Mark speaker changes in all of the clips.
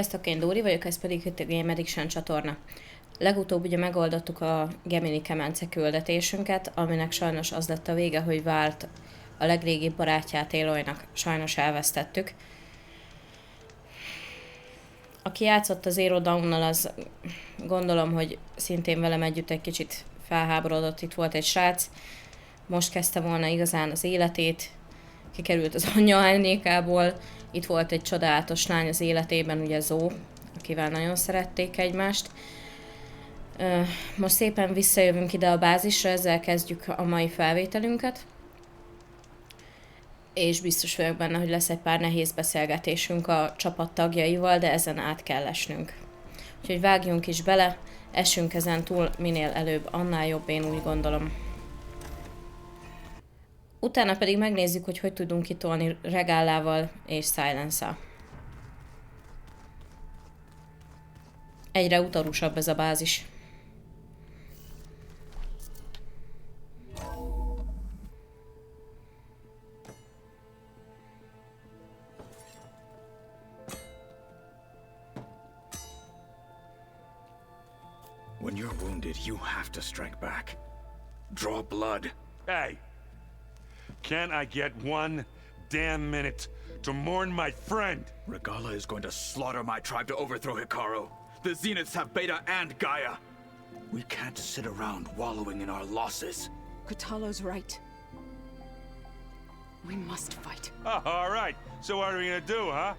Speaker 1: Sziasztok, én Dóri vagyok, ez pedig itt a Gameaddiction csatorna. Legutóbb ugye megoldottuk a Gemini kemence küldetésünket, aminek sajnos az lett a vége, hogy vált a legrégibb barátját Aloynak. Sajnos elvesztettük. Aki játszott a Zero Dawn-nal, az gondolom, hogy szintén velem együtt egy kicsit felháborodott. Itt volt egy srác, most kezdte volna igazán az életét, kikerült az anyja árnyékából. Itt volt egy csodálatos lány az életében, ugye Zó, akivel nagyon szerették egymást. Most szépen visszajövünk ide a bázisra, ezzel kezdjük a mai felvételünket. És biztos vagyok benne, hogy lesz egy pár nehéz beszélgetésünk a csapat tagjaival, de ezen át kell esnünk. Úgyhogy vágjunk is bele, essünk ezen túl, minél előbb, annál jobb, én úgy gondolom. Utána pedig megnézzük, hogy tudunk kitolni Regallával és Sylens-szel. Egyre utarusabb ez a bázis.
Speaker 2: When you're wounded, you have to strike back. Draw blood.
Speaker 3: Hey! Can't I get one damn minute to mourn my friend?
Speaker 2: Regalla is going to slaughter my tribe to overthrow Hekarro. The Zeniths have Beta and Gaia. We can't sit around wallowing in our losses.
Speaker 4: Kotallo's right. We must fight.
Speaker 3: Oh, all right. So what are we gonna do, huh?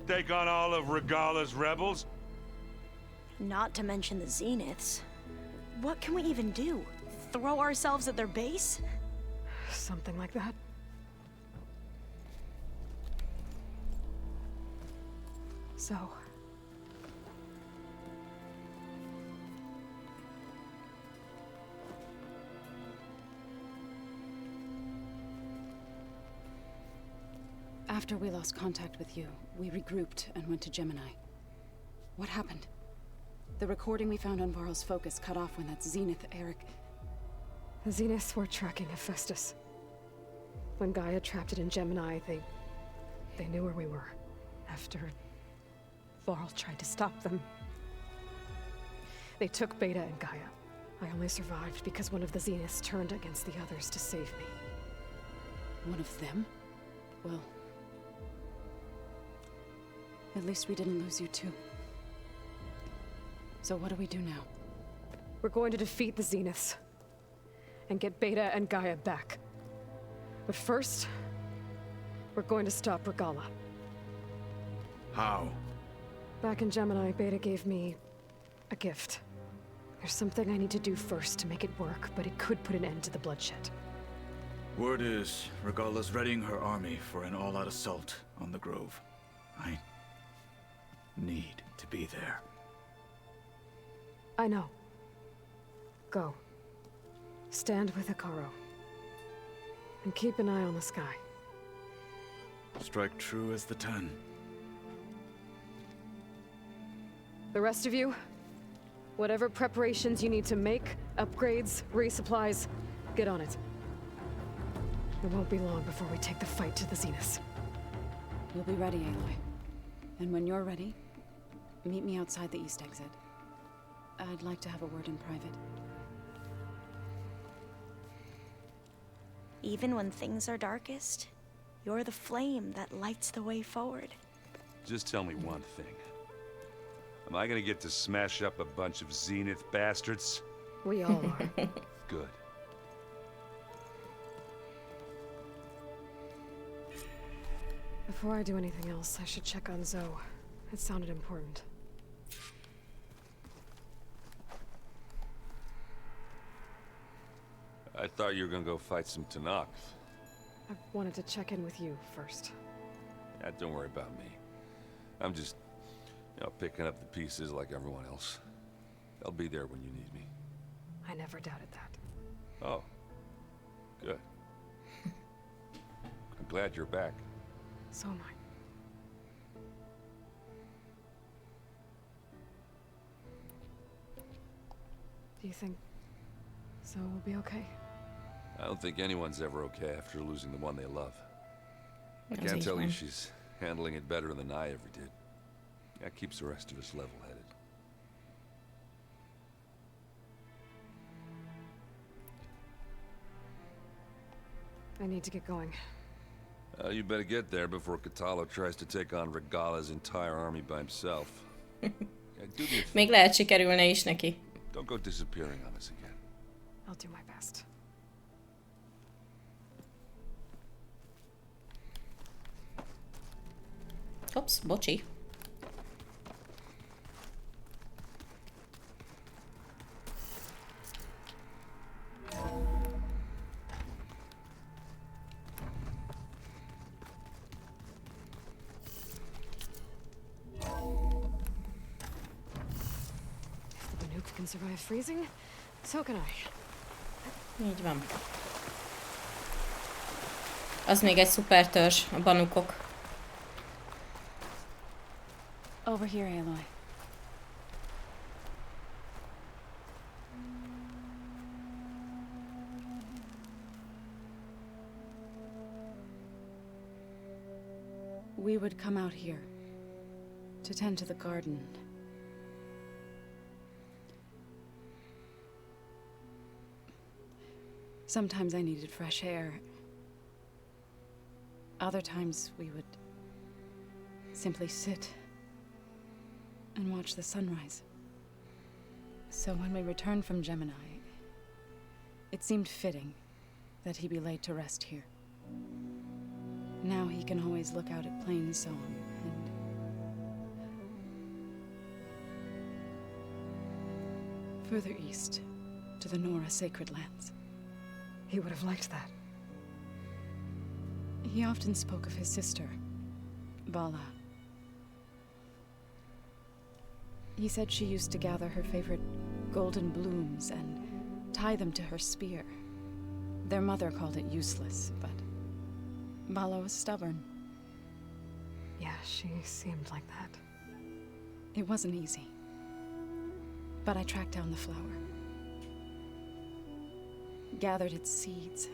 Speaker 3: Take on all of Regalla's rebels?
Speaker 5: Not to mention the Zeniths. What can we even do? Throw ourselves at their base?
Speaker 4: Something like that. So... After we lost contact with you, we regrouped and went to Gemini. What happened? The recording we found on Varl's focus cut off when that Zenith, Eric...
Speaker 6: The Zeniths were tracking Hephaestus. When Gaia trapped it in Gemini, they knew where we were. After Varl tried to stop them, they took Beta and Gaia. I only survived because one of the Zeniths turned against the others to save me.
Speaker 4: One of them? Well... At least we didn't lose you too. So what do we do now?
Speaker 6: We're going to defeat the Zeniths. And get Beta and Gaia back. But first, we're going to stop Regalla.
Speaker 2: How?
Speaker 6: Back in Gemini, Beta gave me a gift. There's something I need to do first to make it work, but it could put an end to the bloodshed.
Speaker 2: Word is, Regalla's readying her army for an all-out assault on the Grove. I need to be there.
Speaker 6: I know. Go. Stand with Hekarro. And keep an eye on the sky.
Speaker 2: Strike true as the 10.
Speaker 6: The rest of you, whatever preparations you need to make, upgrades, resupplies, get on it. It won't be long before we take the fight to the Zeniths.
Speaker 4: We'll be ready, Aloy. And when you're ready, meet me outside the east exit. I'd like to have a word in private.
Speaker 5: Even when things are darkest, you're the flame that lights the way forward.
Speaker 3: Just tell me one thing. Am I gonna get to smash up a bunch of Zenith bastards?
Speaker 6: We all are.
Speaker 3: Good.
Speaker 6: Before I do anything else, I should check on Zoe. It sounded important.
Speaker 3: I thought you were gonna go fight some Tanakh.
Speaker 6: I wanted to check in with you first.
Speaker 3: Yeah, don't worry about me. I'm just, picking up the pieces like everyone else. I'll be there when you need me.
Speaker 6: I never doubted that.
Speaker 3: Oh. Good. I'm glad you're back.
Speaker 6: So am I. Do you think Zoe will be okay?
Speaker 3: I don't think anyone's ever okay after losing the one they love. I
Speaker 1: That's
Speaker 3: can't
Speaker 1: each
Speaker 3: tell you
Speaker 1: one.
Speaker 3: she's handling it better than I ever did. That keeps the rest of us level-headed.
Speaker 6: I need to get going.
Speaker 3: You better get there before Hekarro tries to take on Regalla's entire army by himself. Yeah, do me a favor.
Speaker 1: Még lehet sikerülne is neki.
Speaker 3: Don't go disappearing on us again.
Speaker 6: I'll do my best.
Speaker 1: Ops, bocsi.
Speaker 6: Can survive freezing, so can I.
Speaker 1: Így van. Az még egy szuper törzs, a banukok.
Speaker 4: Over here, Aloy. We would come out here to tend to the garden. Sometimes I needed fresh air. Other times we would simply sit and watch the sunrise. So when we returned from Gemini, it seemed fitting that he be laid to rest here. Now he can always look out at Plain Song and further east to the Nora sacred lands.
Speaker 6: He would have liked that.
Speaker 4: He often spoke of his sister, Vala. He said she used to gather her favorite golden blooms and tie them to her spear. Their mother called it useless, but Vala was stubborn.
Speaker 6: Yeah, she seemed like that.
Speaker 4: It wasn't easy. But I tracked down the flower. Gathered its seeds.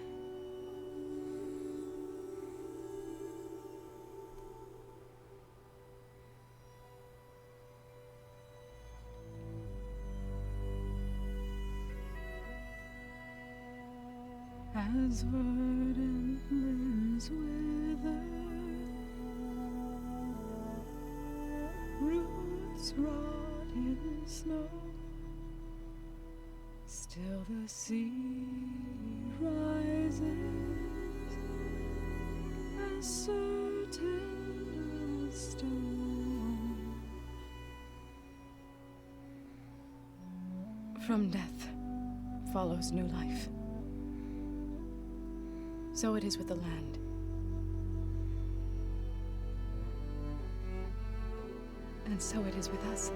Speaker 4: As verdant limbs wither, roots rot in snow, still the sea rises, as certain as stone. From death follows new life. So it is with the land. And so it is with us.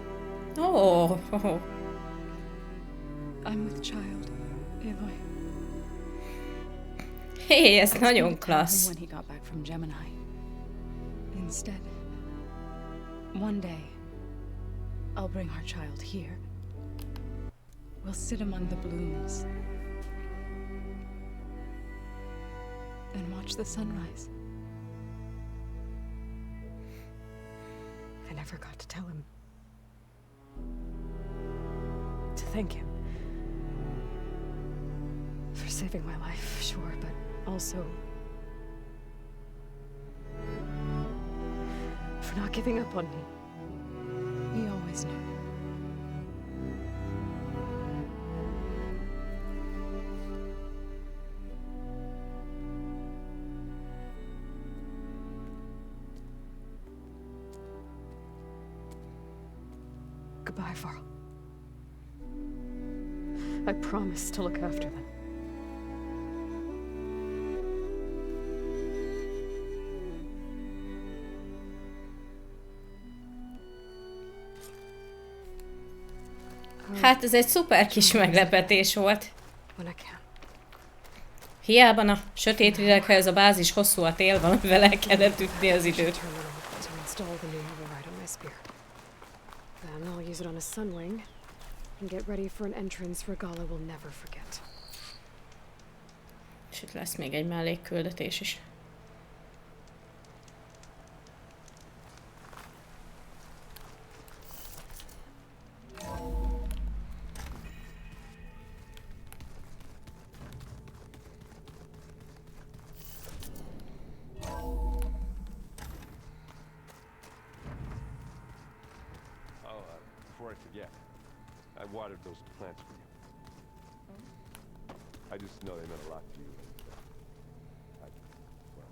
Speaker 1: Oh.
Speaker 4: I'm with child, Aloy.
Speaker 1: Hé, ez nagyon klassz.
Speaker 4: When he got back from Gemini. Instead, one day, I'll bring our child here. We'll sit among the blooms and watch the sunrise.
Speaker 6: I never got to tell him. To thank him. For saving my life, sure, but also for not giving up on me.
Speaker 4: He always knew.
Speaker 6: Goodbye, Varl. I promise to look after them.
Speaker 1: Hát ez egy szuper kis meglepetés volt.
Speaker 6: When I can.
Speaker 1: Hiába a sötét rideghez a bázis hosszú a tél, valamivel el kellett ütni az időt.
Speaker 6: To install the new override on my spear. Then I'll use it on a sunling and get ready for an entrance Regalla will never forget.
Speaker 1: És itt lesz még egy mellékküldetés is.
Speaker 3: before I forget, I watered those plants for you. I just know they meant a lot to you. And, well.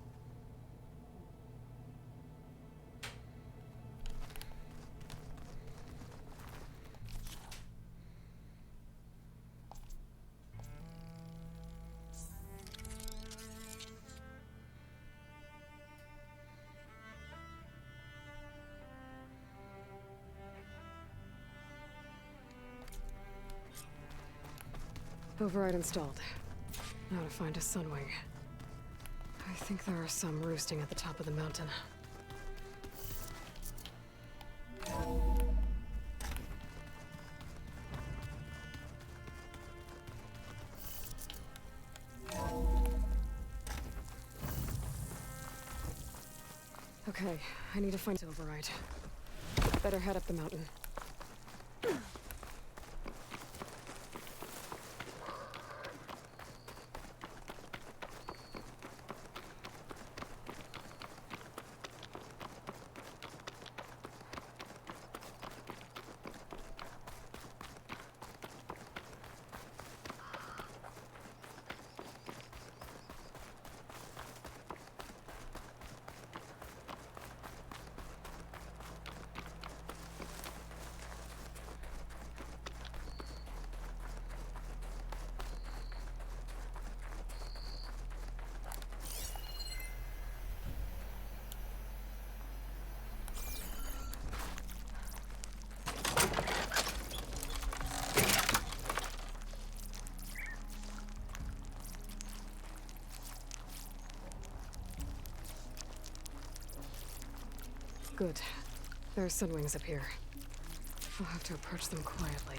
Speaker 6: Override installed. Now to find a sunwing. I think there are some roosting at the top of the mountain. Okay, I need to find override. Better head up the mountain. Good. There are sunwings up here. I'll have to approach them quietly.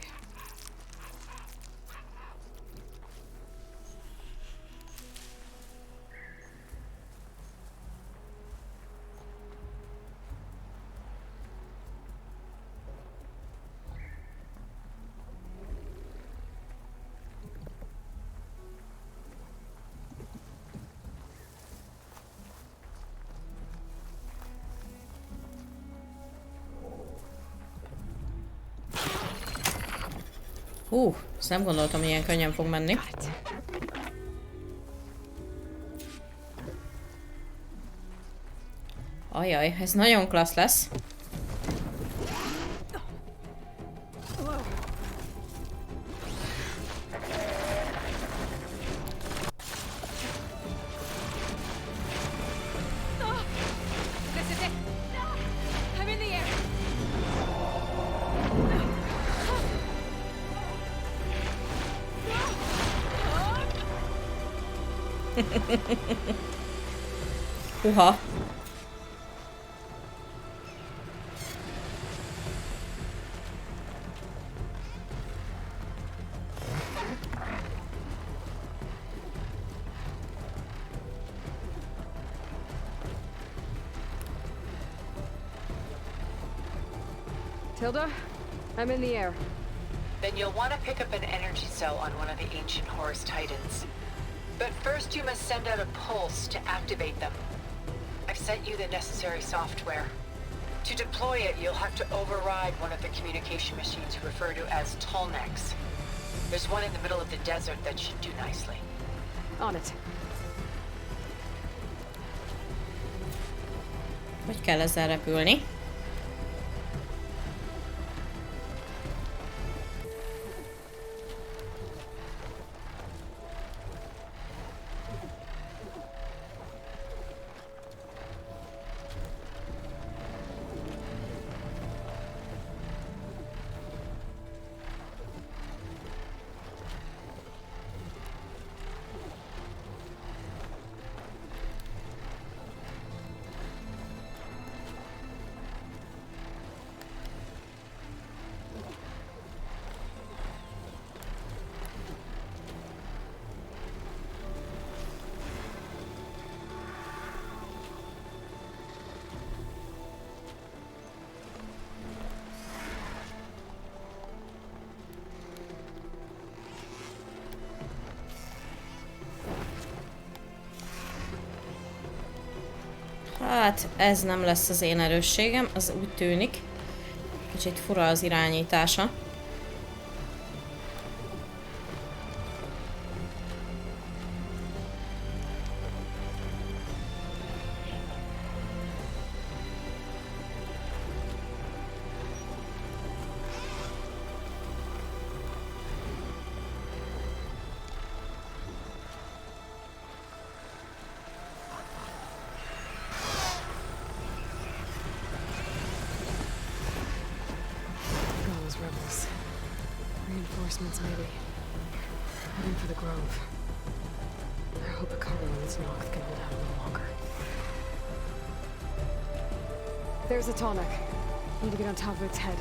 Speaker 1: Ezt nem gondoltam, hogy ilyen könnyen fog menni. Ajaj, ez nagyon klassz lesz. Uha.
Speaker 6: Thilda, I'm in the air.
Speaker 7: Then you'll want to pick up an energy cell on one of the ancient Horus Titans. But first you must send out a pulse to activate them. I've sent you the necessary software. To deploy it, you'll have to override one of the communication machines referred to as Tallnecks. There's one in the middle of the desert that should do nicely.
Speaker 6: On it.
Speaker 1: Hogy kell ezzel repülni? Hát, ez nem lesz az én erősségem, az úgy tűnik. Kicsit fura az irányítása.
Speaker 6: Rebels. Reinforcements, maybe. Heading for the grove. I hope Hekarro and its Noct can hold out a little longer. There's a tonic. Need to get on top of its head.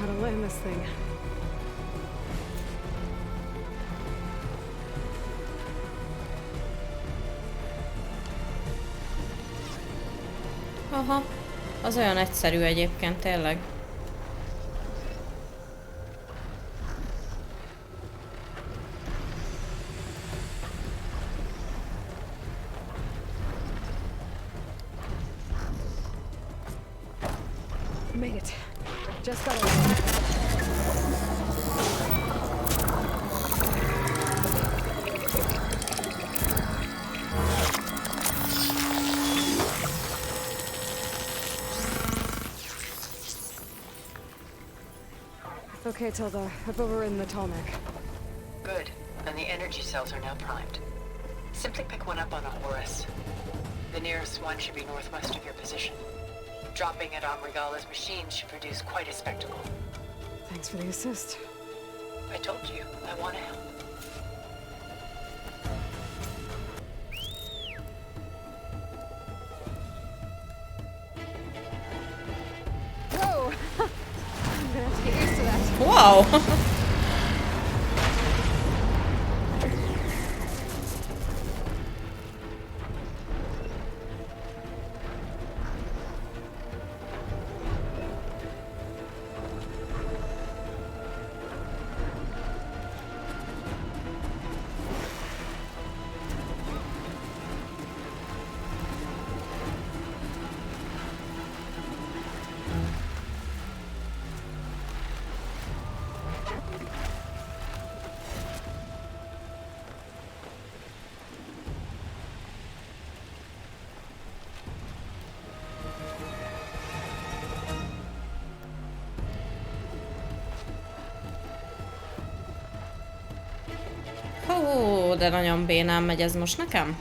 Speaker 6: How to land this thing.
Speaker 1: Aha, az olyan egyszerű egyébként, tényleg.
Speaker 6: Made it. Just got it. Okay, Thilda. I've overridden the Tallneck.
Speaker 7: Good. And the energy cells are now primed. Simply pick one up on a Horus. The nearest one should be northwest of your position. Dropping it on Regalla's machine should produce quite a spectacle.
Speaker 6: Thanks for the assist.
Speaker 7: I told you, I want to help.
Speaker 6: Whoa! I'm gonna have to get used to that.
Speaker 1: Wow! Ó, de nagyon bénán megy ez most nekem.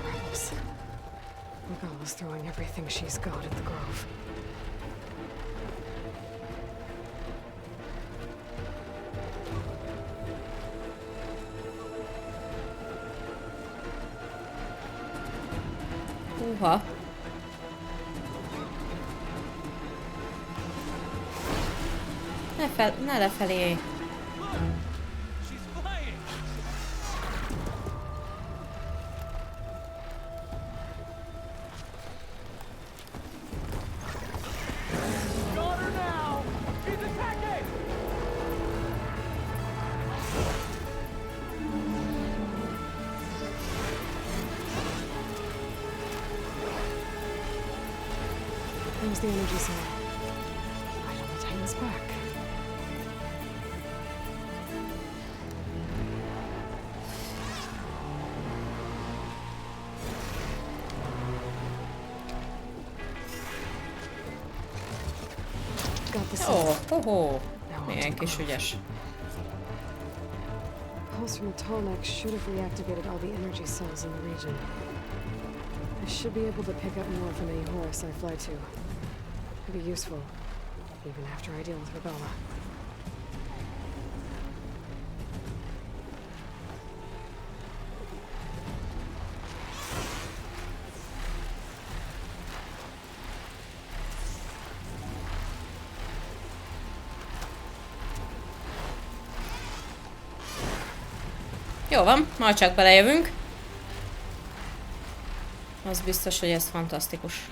Speaker 6: Rebels. Regalla's throwing everything she's got at the grove.
Speaker 1: Húha. Ne lefelé.
Speaker 6: There's the energy cell. Right on the Titan's back. Got the
Speaker 1: Ó,
Speaker 6: cell.
Speaker 1: hoho. Milyen kis ügyes.
Speaker 6: Pulse from the Tallneck should have reactivated all the energy cells in the region. I should be able to pick up more from any Horus I fly to. Could be useful, even after I deal with Regalla.
Speaker 1: Jó van, majd csak belejövünk. Az biztos, hogy ez fantasztikus.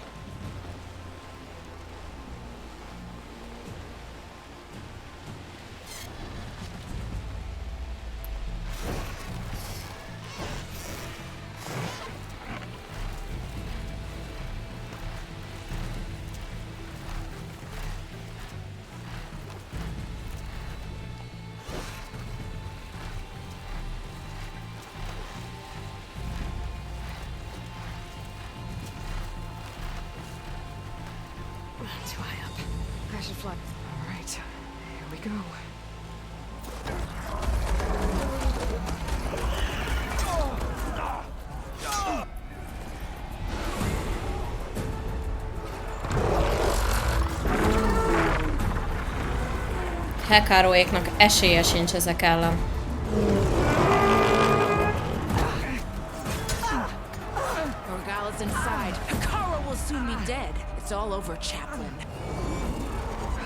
Speaker 6: Too high up. I should fly. All right, here we go.
Speaker 1: Hekarroéknak esélye sincs ezek ellen.
Speaker 8: Regalla's inside. Hekarro will soon be dead. It's all over, Chaplain.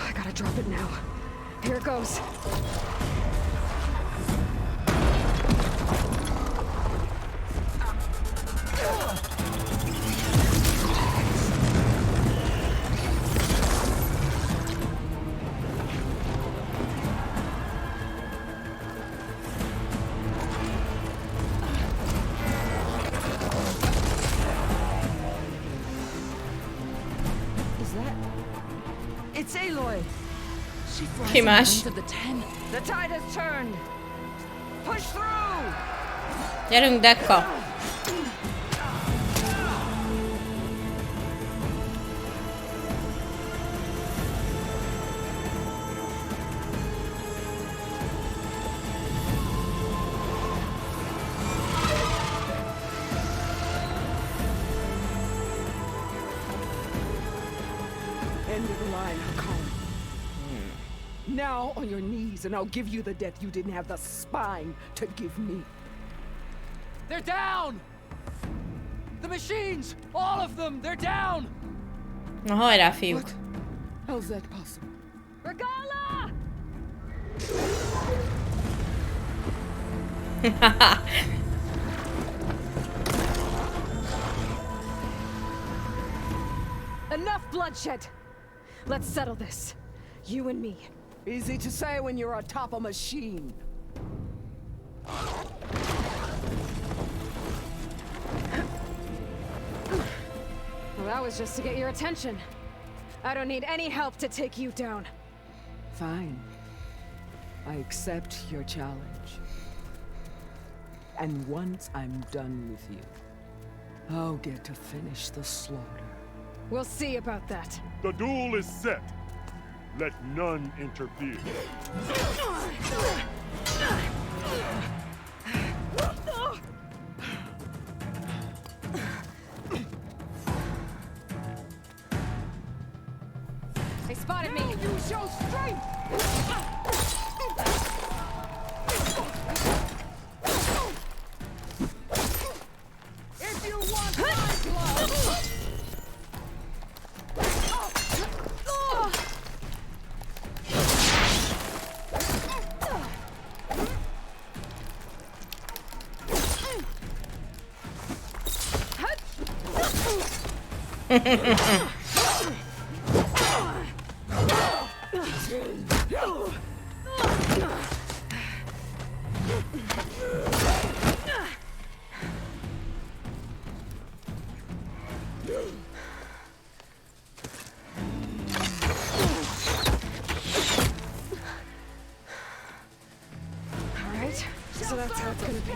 Speaker 6: I gotta drop it now. Here it goes.
Speaker 8: It's Aloy. She flies
Speaker 1: Ki
Speaker 8: in
Speaker 1: más?
Speaker 8: front of the 10. The tide has turned. Push through.
Speaker 1: Gyerünk, Dekka!
Speaker 9: End of the line, Hekarro. Now on your knees, and I'll give you the death you didn't have the spine to give me.
Speaker 10: They're down! The machines! All of them! They're down!
Speaker 1: Na hajrá, fiúk!
Speaker 9: What? How's that possible?
Speaker 6: Regalla! Enough bloodshed! Let's settle this. You and me.
Speaker 9: Easy to say when you're atop a machine.
Speaker 6: Well, that was just to get your attention. I don't need any help to take you down.
Speaker 9: Fine. I accept your challenge. And once I'm done with you, I'll get to finish the slaughter.
Speaker 6: We'll see about that.
Speaker 11: The duel is set. Let none interfere.
Speaker 6: They spotted me.
Speaker 9: Use your strength! If you want my blood!
Speaker 6: Alright, so that's how it's gonna be.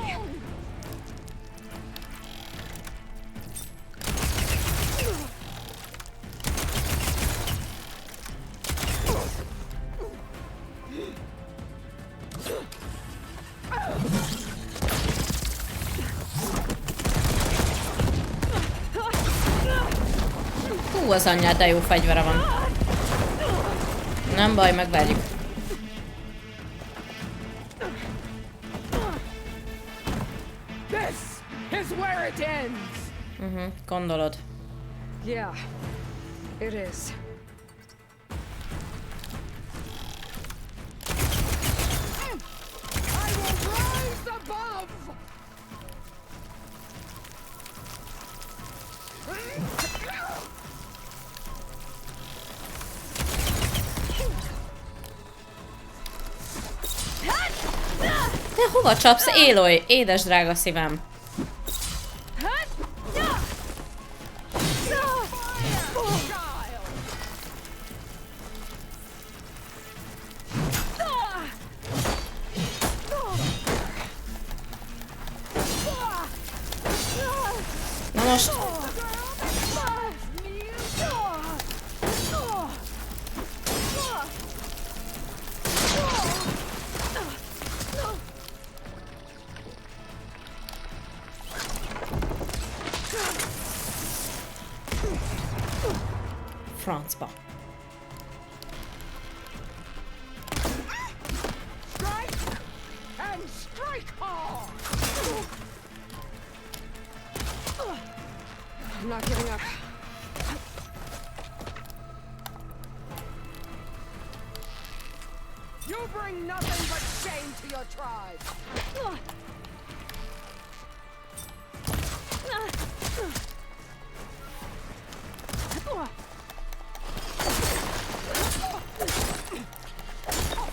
Speaker 1: Hú, az anyját, de jó fegyvere van. Nem baj, megverjük.
Speaker 9: This is where it ends!
Speaker 1: Gondolod.
Speaker 6: Yeah, it is.
Speaker 9: I will rise above!
Speaker 1: De hova csapsz, Aloy? Édes drága szívem. Na most... Francba.
Speaker 6: I'm not giving up.
Speaker 9: You bring nothing but shame to your tribe.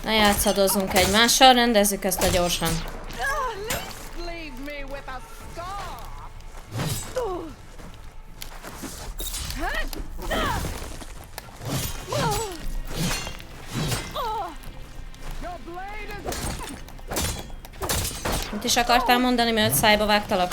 Speaker 1: Ne játszadozzunk egymással, rendezzük ezt a gyorsan. Mit is akartál mondani, mielőtt szájba vágtalak?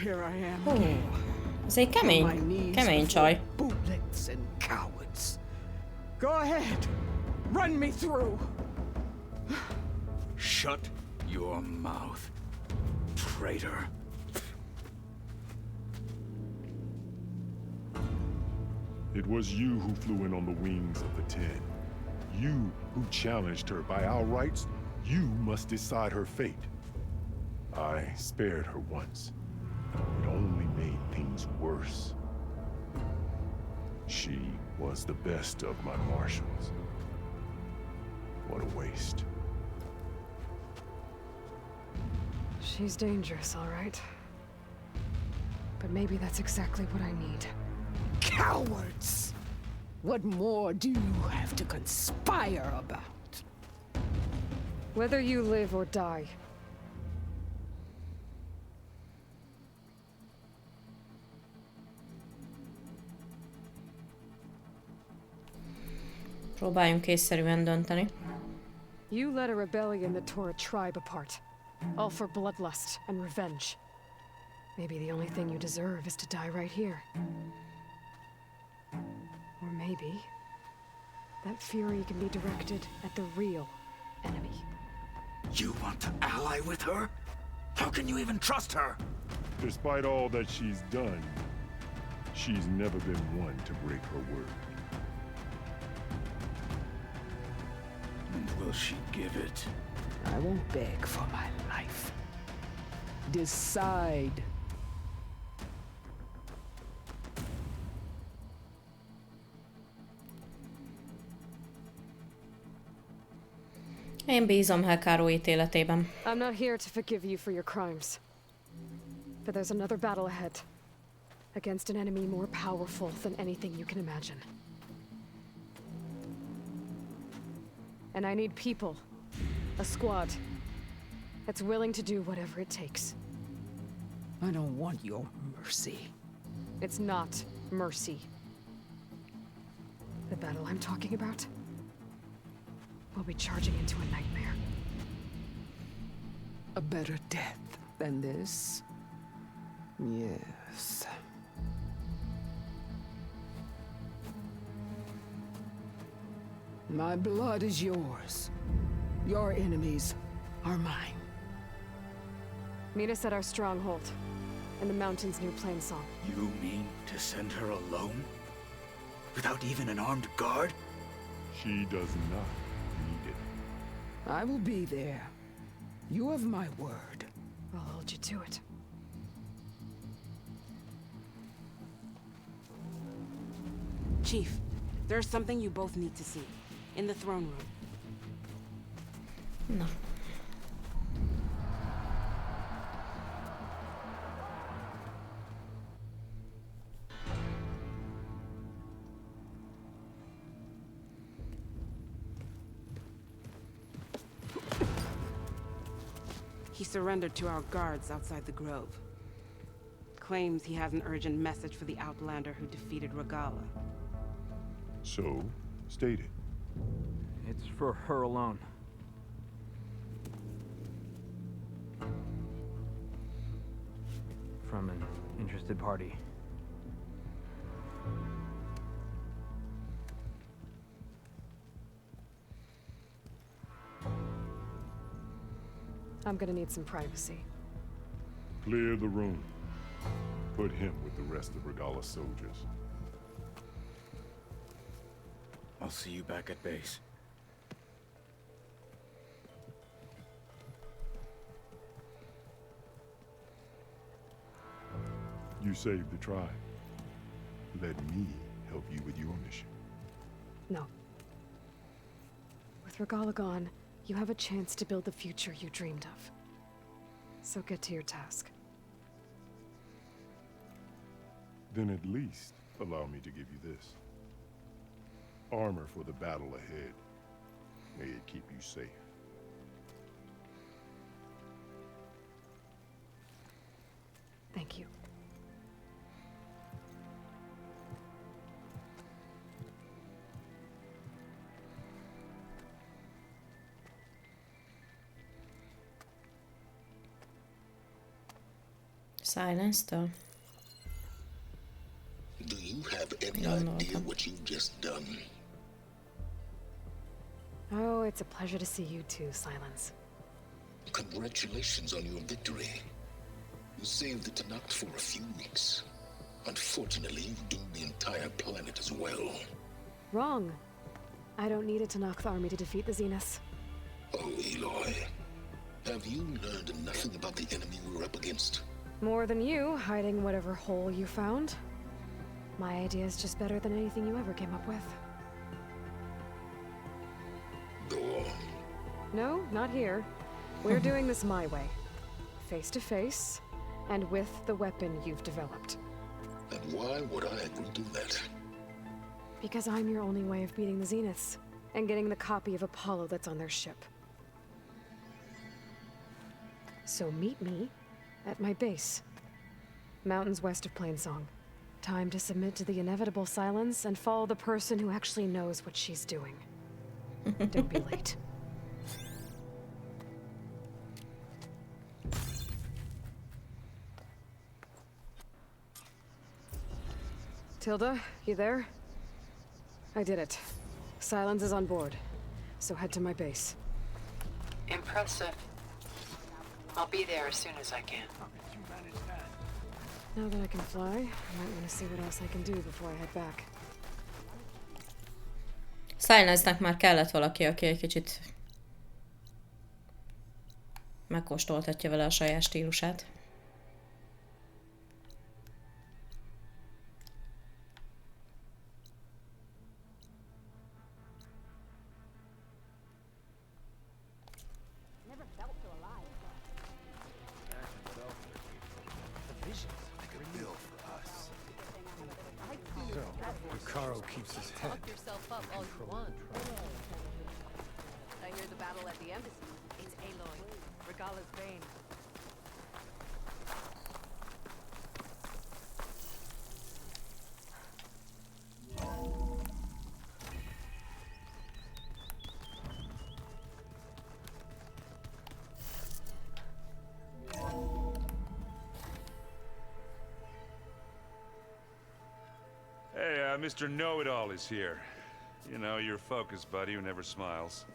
Speaker 9: Here I am.
Speaker 1: Ez egy kemény csaj.
Speaker 9: Bootlets and cowards. Go ahead. Run me through.
Speaker 2: Shut your mouth, traitor.
Speaker 11: It was you who flew in on the wings of the Ten. You who challenged her. By our rights, you must decide her fate. I spared her once. It only made things worse. She was the best of my marshals. What a waste.
Speaker 6: She's dangerous, all right. But maybe that's exactly what I need.
Speaker 9: Cowards! What more do you have to conspire about?
Speaker 6: Whether you live or die.
Speaker 1: Próbáljunk észszerűen dönteni.
Speaker 6: You led a rebellion that tore a tribe apart. All for bloodlust and revenge. Maybe the only thing you deserve is to die right here. Or maybe that fury can be directed at the real enemy.
Speaker 2: You want to ally with her? How can you even trust her?
Speaker 11: Despite all that she's done, she's never been one to break her word.
Speaker 2: And will she give it?
Speaker 9: I won't beg for my life. Decide.
Speaker 1: Én bízom Hekarro ítéletében.
Speaker 6: I'm not here to forgive you for your crimes. But there's another battle ahead. Against an enemy more powerful than anything you can imagine. And I need people. A squad. That's willing to do whatever it takes.
Speaker 9: I don't want your mercy.
Speaker 6: It's not mercy. The battle I'm talking about? We'll be charging into a nightmare.
Speaker 9: A better death than this? Yes. My blood is yours. Your enemies are mine.
Speaker 6: Meet us at our stronghold, in the mountains near Plainsong.
Speaker 2: You mean to send her alone? Without even an armed guard?
Speaker 11: She does not need it.
Speaker 9: I will be there. You have my word.
Speaker 6: I'll hold you to it.
Speaker 8: Chief, there's something you both need to see. In the throne room.
Speaker 1: Na.
Speaker 8: He surrendered to our guards outside the grove. Claims he has an urgent message for the Outlander who defeated Regalla.
Speaker 11: So, state it.
Speaker 10: It's for her alone. From an interested party.
Speaker 6: I'm gonna need some privacy.
Speaker 11: Clear the room. Put him with the rest of Regalla's soldiers.
Speaker 2: I'll see you back at base.
Speaker 11: You saved the tribe. Let me help you with your mission.
Speaker 6: No. With Regalla gone, you have a chance to build the future you dreamed of. So get to your task.
Speaker 11: Then at least allow me to give you this. Armor for the battle ahead. May it keep you safe.
Speaker 6: Thank you.
Speaker 1: Sylens-től.
Speaker 12: Do you have any idea what you've just done?
Speaker 6: Oh, it's a pleasure to see you too, Sylens.
Speaker 12: Congratulations on your victory. You saved the Tanakh for a few weeks. Unfortunately, you've doomed the entire planet as well.
Speaker 6: Wrong. I don't need a Tanakh army to defeat the Zeniths.
Speaker 12: Oh, Aloy. Have you learned nothing about the enemy we're up against?
Speaker 6: More than you, hiding whatever hole you found. My idea is just better than anything you ever came up with.
Speaker 12: Go on.
Speaker 6: No, not here. We're doing this my way. Face to face, and with the weapon you've developed.
Speaker 12: And why would I agree to that?
Speaker 6: Because I'm your only way of beating the Zeniths, and getting the copy of Apollo that's on their ship. So meet me at my base. Mountains west of Plainsong. Time to submit to the inevitable silence and follow the person who actually knows what she's doing. Don't be late. Thilda, you there? I did it. Sylens is on board, so head to my base.
Speaker 7: Impressive. I'll be there as soon as I can.
Speaker 6: Now that I can fly, I might want to see what else I can do before I head back.
Speaker 1: Sylensnek már kellett valaki, aki egy kicsit megkóstoltatja vele a saját stílusát.
Speaker 13: Hekarro keeps his head.
Speaker 14: Talk yourself up all you want. I hear the battle at the embassy. It's Aloy, Regalla's bane.
Speaker 3: Mr. Know-It-All is here. You know, your focus buddy who never smiles.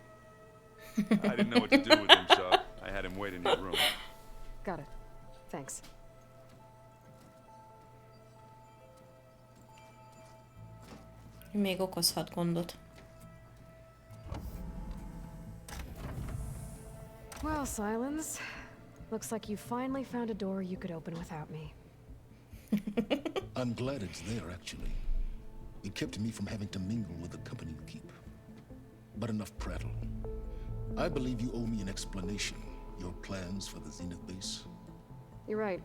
Speaker 3: I didn't know what to do with him, so I had him wait in your room.
Speaker 6: Got it. Thanks.
Speaker 1: Még okozhat gondot.
Speaker 6: Well, Sylens, looks like you finally found a door you could open without me.
Speaker 12: I'm glad it's there, actually. It kept me from having to mingle with the company you keep. But enough prattle. I believe you owe me an explanation. Your plans for the Zenith base?
Speaker 6: You're right.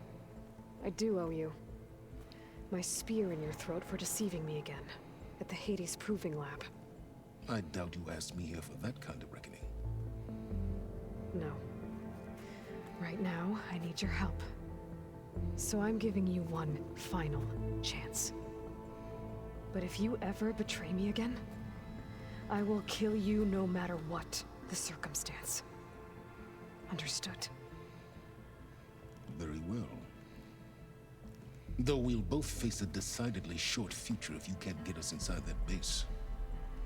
Speaker 6: I do owe you. My spear in your throat for deceiving me again. At the Hades Proving Lab.
Speaker 12: I doubt you asked me here for that kind of reckoning.
Speaker 6: No. Right now, I need your help. So I'm giving you one final chance. But if you ever betray me again, I will kill you no matter what the circumstance. Understood?
Speaker 12: Very well. Though we'll both face a decidedly short future if you can't get us inside that base.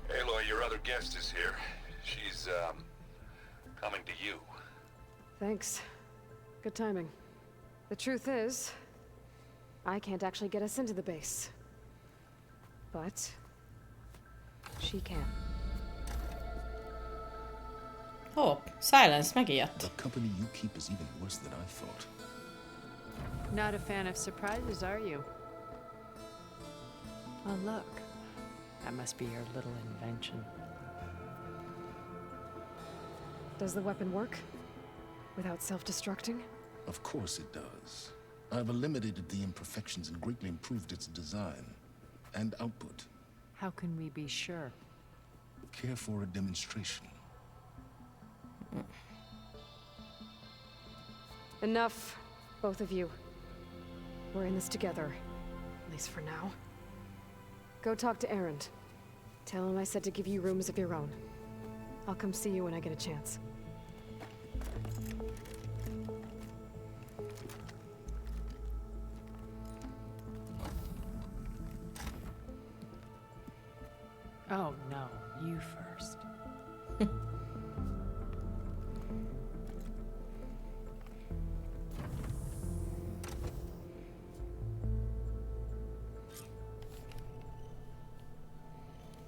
Speaker 3: Aloy, your other guest is here. She's, coming to you.
Speaker 6: Thanks. Good timing. The truth is, I can't actually get us into the base. But she can.
Speaker 1: Oh, Sylens megijedt.
Speaker 12: The company you keep is even worse than I thought.
Speaker 14: Not a fan of surprises, are you? Oh, look. That must be your little invention.
Speaker 6: Does the weapon work? Without self-destructing?
Speaker 12: Of course it does. I've eliminated the imperfections and greatly improved its design and output.
Speaker 14: How can we be sure?
Speaker 12: Care for a demonstration?
Speaker 6: Enough, both of you. We're in this together, at least for now. Go talk to Erend. Tell him I said to give you rooms of your own. I'll come see you when I get a chance.
Speaker 14: Oh, no. You first.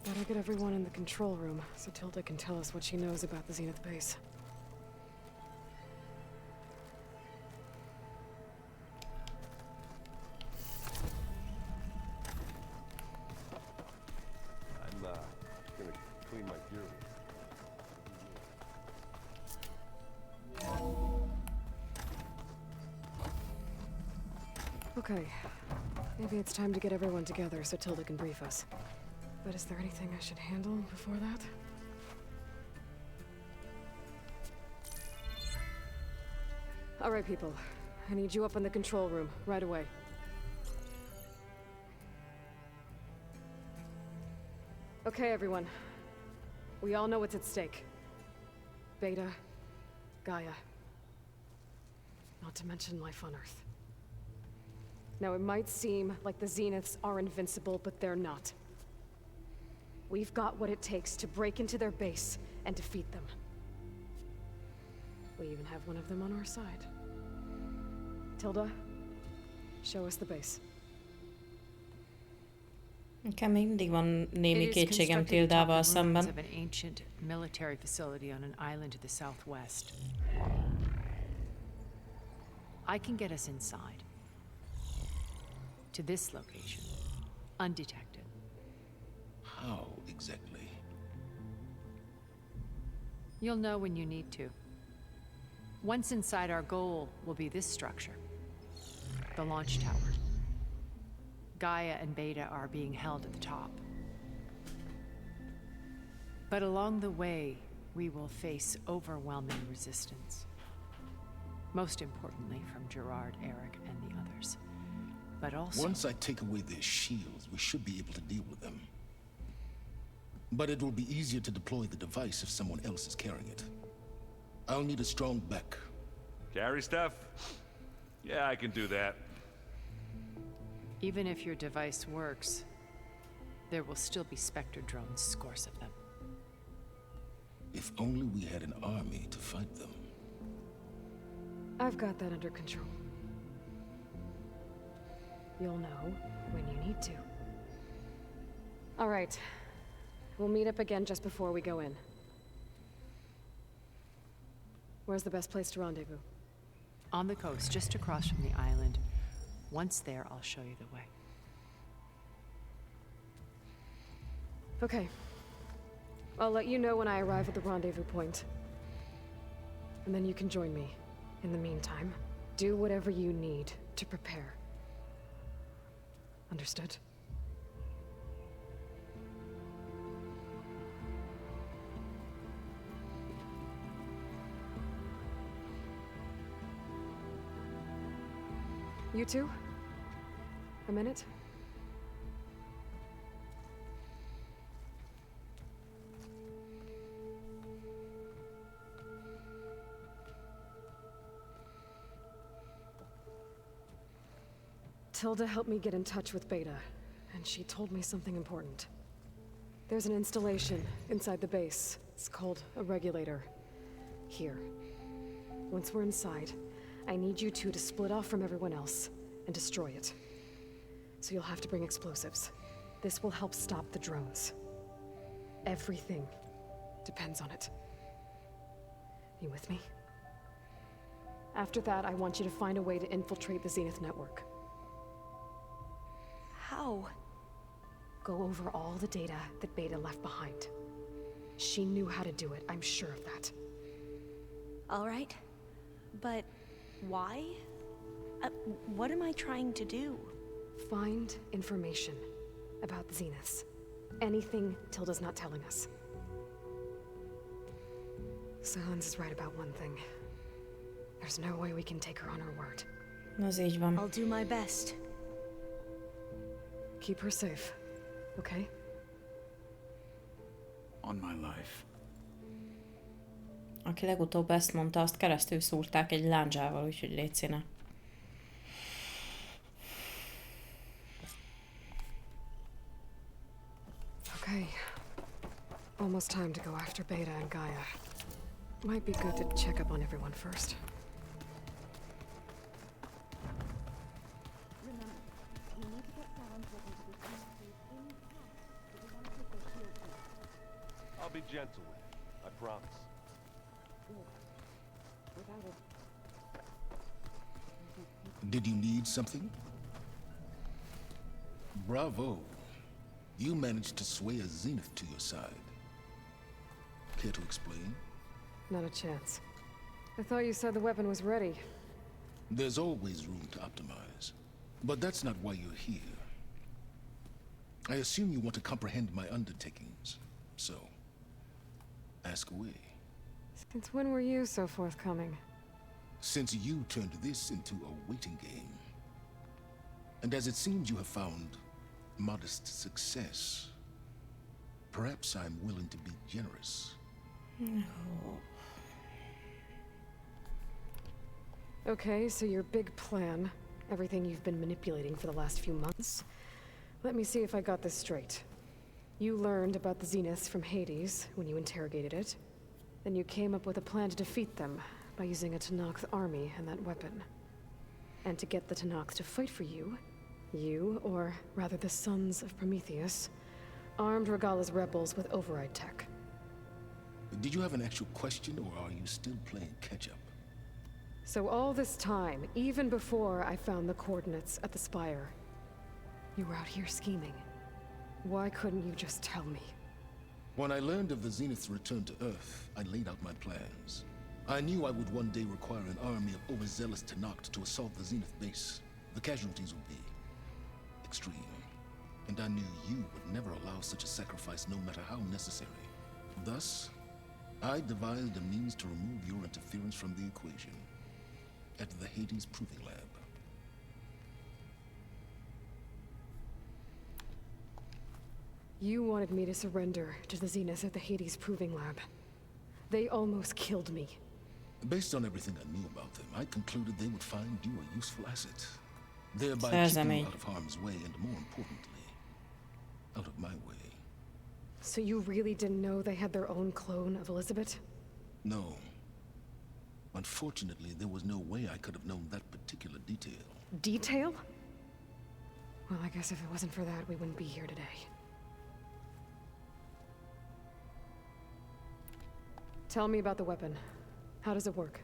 Speaker 6: Better get everyone in the control room so Thilda can tell us what she knows about the Zenith base.
Speaker 3: I'm, gonna clean my gear.
Speaker 6: Okay. Maybe it's time to get everyone together so Thilda can brief us. But is there anything I should handle before that? All right, people. I need you up in the control room, right away. Okay, everyone. We all know what's at stake. Beta, Gaia. Not to mention life on Earth. Now, it might seem like the Zeniths are invincible, but they're not. We've got what it takes to break into their base and defeat them. We even have one of them on our side. Thilda, show us the base.
Speaker 1: Nekem még mindig van némi
Speaker 14: It is
Speaker 1: kétségem
Speaker 14: constructed atop
Speaker 1: Thildával
Speaker 14: the ruins
Speaker 1: szemben.
Speaker 14: of an ancient military facility on an island to the southwest. I can get us inside. To this location. Undetected.
Speaker 12: How exactly?
Speaker 14: You'll know when you need to. Once inside, our goal will be this structure. The launch tower. Gaia and Beta are being held at the top. But along the way, we will face overwhelming resistance. Most importantly from Gerard, Eric, and the others. But also...
Speaker 12: Once I take away their shields, we should be able to deal with them. But it will be easier to deploy the device if someone else is carrying it. I'll need a strong back.
Speaker 3: Carry stuff? Yeah, I can do that.
Speaker 14: Even if your device works, there will still be Spectre drones, scores of them.
Speaker 12: If only we had an army to fight them.
Speaker 6: I've got that under control. You'll know when you need to. All right. We'll meet up again just before we go in. Where's the best place to rendezvous?
Speaker 14: On the coast, just across from the island. Once there, I'll show you the way.
Speaker 6: Okay. I'll let you know when I arrive at the rendezvous point. And then you can join me. In the meantime, do whatever you need to prepare. Understood? You two? A minute? Thilda helped me get in touch with Beta, and she told me something important. There's an installation inside the base. It's called a regulator. Here. Once we're inside, I need you two to split off from everyone else and destroy it. So you'll have to bring explosives. This will help stop the drones. Everything depends on it. You with me? After that, I want you to find a way to infiltrate the Zenith network.
Speaker 5: How?
Speaker 6: Go over all the data that Beta left behind. She knew how to do it, I'm sure of that.
Speaker 5: All right. But why? What am I trying to do?
Speaker 6: Find information about the Zeniths. Anything Thilda's not telling us. Sylens is right about one thing. There's no way we can take her on her word.
Speaker 1: Az így van.
Speaker 5: I'll do my best.
Speaker 6: Keep her safe, okay?
Speaker 2: On my life.
Speaker 1: Aki legutóbb ezt mondta, azt keresztül szúrták egy lándzsával, úgyhogy légy színe.
Speaker 6: Okay. Almost time to go after Beta and Gaia. Might be good to check up on everyone first.
Speaker 15: I'll be gentle with it, I promise.
Speaker 12: Did you need something? Bravo. You managed to sway a Zenith to your side. Care to explain?
Speaker 6: Not a chance. I thought you said the weapon was ready.
Speaker 12: There's always room to optimize. But that's not why you're here. I assume you want to comprehend my undertakings. So, ask away.
Speaker 6: Since when were you so forthcoming?
Speaker 12: Since you turned this into a waiting game. And as it seems you have found modest success, perhaps I'm willing to be generous.
Speaker 1: No.
Speaker 6: Okay, so your big plan, everything you've been manipulating for the last few months. Let me see if I got this straight. You learned about the Zeniths from Hades when you interrogated it. Then you came up with a plan to defeat them by using a Tenakth army and that weapon. And to get the Tenakth to fight for you, or rather the Sons of Prometheus, armed Regalla's rebels with override tech.
Speaker 12: Did you have an actual question, or are you still playing catch-up?
Speaker 6: So all this time, even before I found the coordinates at the Spire, you were out here scheming. Why couldn't you just tell me?
Speaker 12: When I learned of the Zenith's return to Earth, I laid out my plans. I knew I would one day require an army of overzealous Tenakth to assault the Zenith base. The casualties would be extreme. And I knew you would never allow such a sacrifice, no matter how necessary. Thus, I devised a means to remove your interference from the equation. At the Hades Proving Lab.
Speaker 6: You wanted me to surrender to the Zeniths at the Hades Proving Lab. They almost killed me.
Speaker 12: Based on everything I knew about them, I concluded they would find you a useful asset. Thereby keeping you out of harm's way, and more importantly, out of my way.
Speaker 6: So you really didn't know they had their own clone of Elizabeth?
Speaker 12: No. Unfortunately, there was no way I could have known that particular detail.
Speaker 6: Detail? Well, I guess if it wasn't for that, we wouldn't be here today. Tell me about the weapon. How does it work?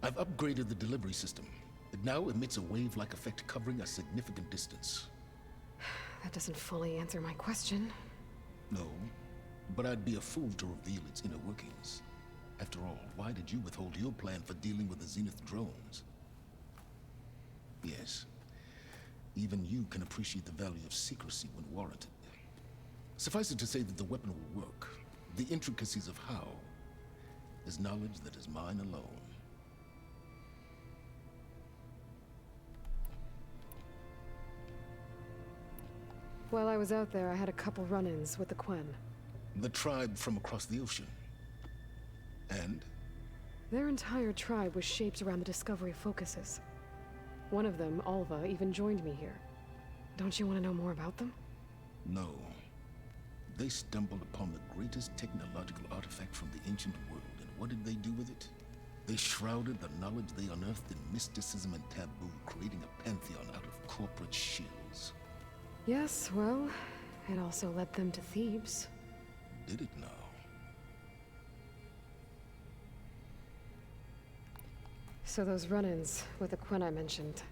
Speaker 12: I've upgraded the delivery system. It now emits a wave-like effect covering a significant distance.
Speaker 6: That doesn't fully answer my question.
Speaker 12: No, but I'd be a fool to reveal its inner workings. After all, why did you withhold your plan for dealing with the Zenith drones? Yes, even you can appreciate the value of secrecy when warranted. Suffice it to say that the weapon will work. The intricacies of how is knowledge that is mine alone.
Speaker 6: While I was out there, I had a couple run-ins with the Quen.
Speaker 12: The tribe from across the ocean. And?
Speaker 6: Their entire tribe was shaped around the Discovery focuses. One of them, Alva, even joined me here. Don't you want to know more about them?
Speaker 12: No. They stumbled upon the greatest technological artifact from the ancient world, and what did they do with it? They shrouded the knowledge they unearthed in mysticism and taboo, creating a pantheon out of corporate shills.
Speaker 6: Yes, well, it also led them to Thebes.
Speaker 12: Did it now?
Speaker 6: So those run-ins with the Quen I mentioned.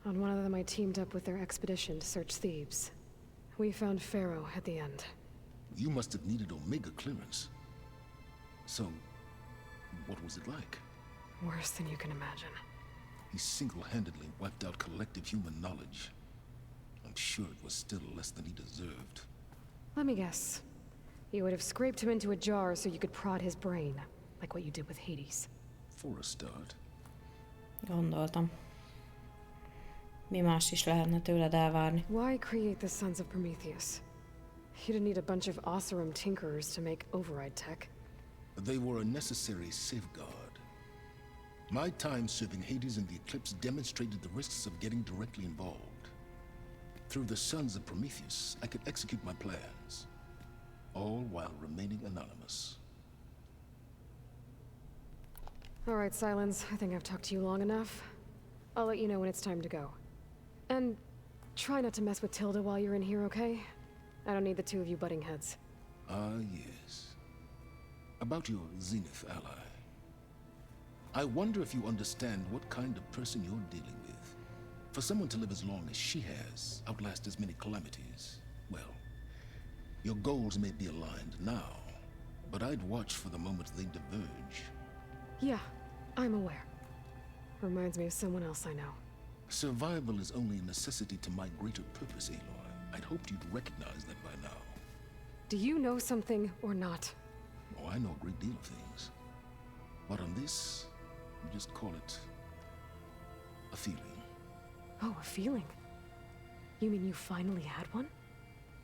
Speaker 6: On one of them I teamed up with their expedition to search Thebes. We found Pharaoh at the end.
Speaker 12: You must have needed Omega clearance. So, what was it like?
Speaker 6: Worse than you can imagine.
Speaker 12: He single-handedly wiped out collective human knowledge. I'm sure it was still less than he deserved.
Speaker 6: Let me guess. You would have scraped him into a jar so you could prod his brain, like what you did with Hades.
Speaker 12: For a start.
Speaker 1: Gondoltam. Mi más is lehetne tőled elvárni?
Speaker 6: Why create the Sons of Prometheus? You didn't need a bunch of Oseram tinkerers to make override tech.
Speaker 12: They were a necessary safeguard. My time serving Hades in the Eclipse demonstrated the risks of getting directly involved. Through the Sons of Prometheus, I could execute my plans, all while remaining anonymous.
Speaker 6: All right, Sylens, I think I've talked to you long enough. I'll let you know when it's time to go. And try not to mess with Thilda while you're in here, okay? I don't need the two of you butting heads.
Speaker 12: Ah, yes. About your Zenith ally. I wonder if you understand what kind of person you're dealing with. For someone to live as long as she has, outlast as many calamities, well, your goals may be aligned now, but I'd watch for the moment they diverge.
Speaker 6: Yeah, I'm aware. Reminds me of someone else I know.
Speaker 12: Survival is only a necessity to my greater purpose, Aloy. I'd hoped you'd recognize that by now.
Speaker 6: Do you know something or not?
Speaker 12: Oh, I know a great deal of things. But on this, you just call it a feeling.
Speaker 6: Oh, a feeling? You mean you finally had one?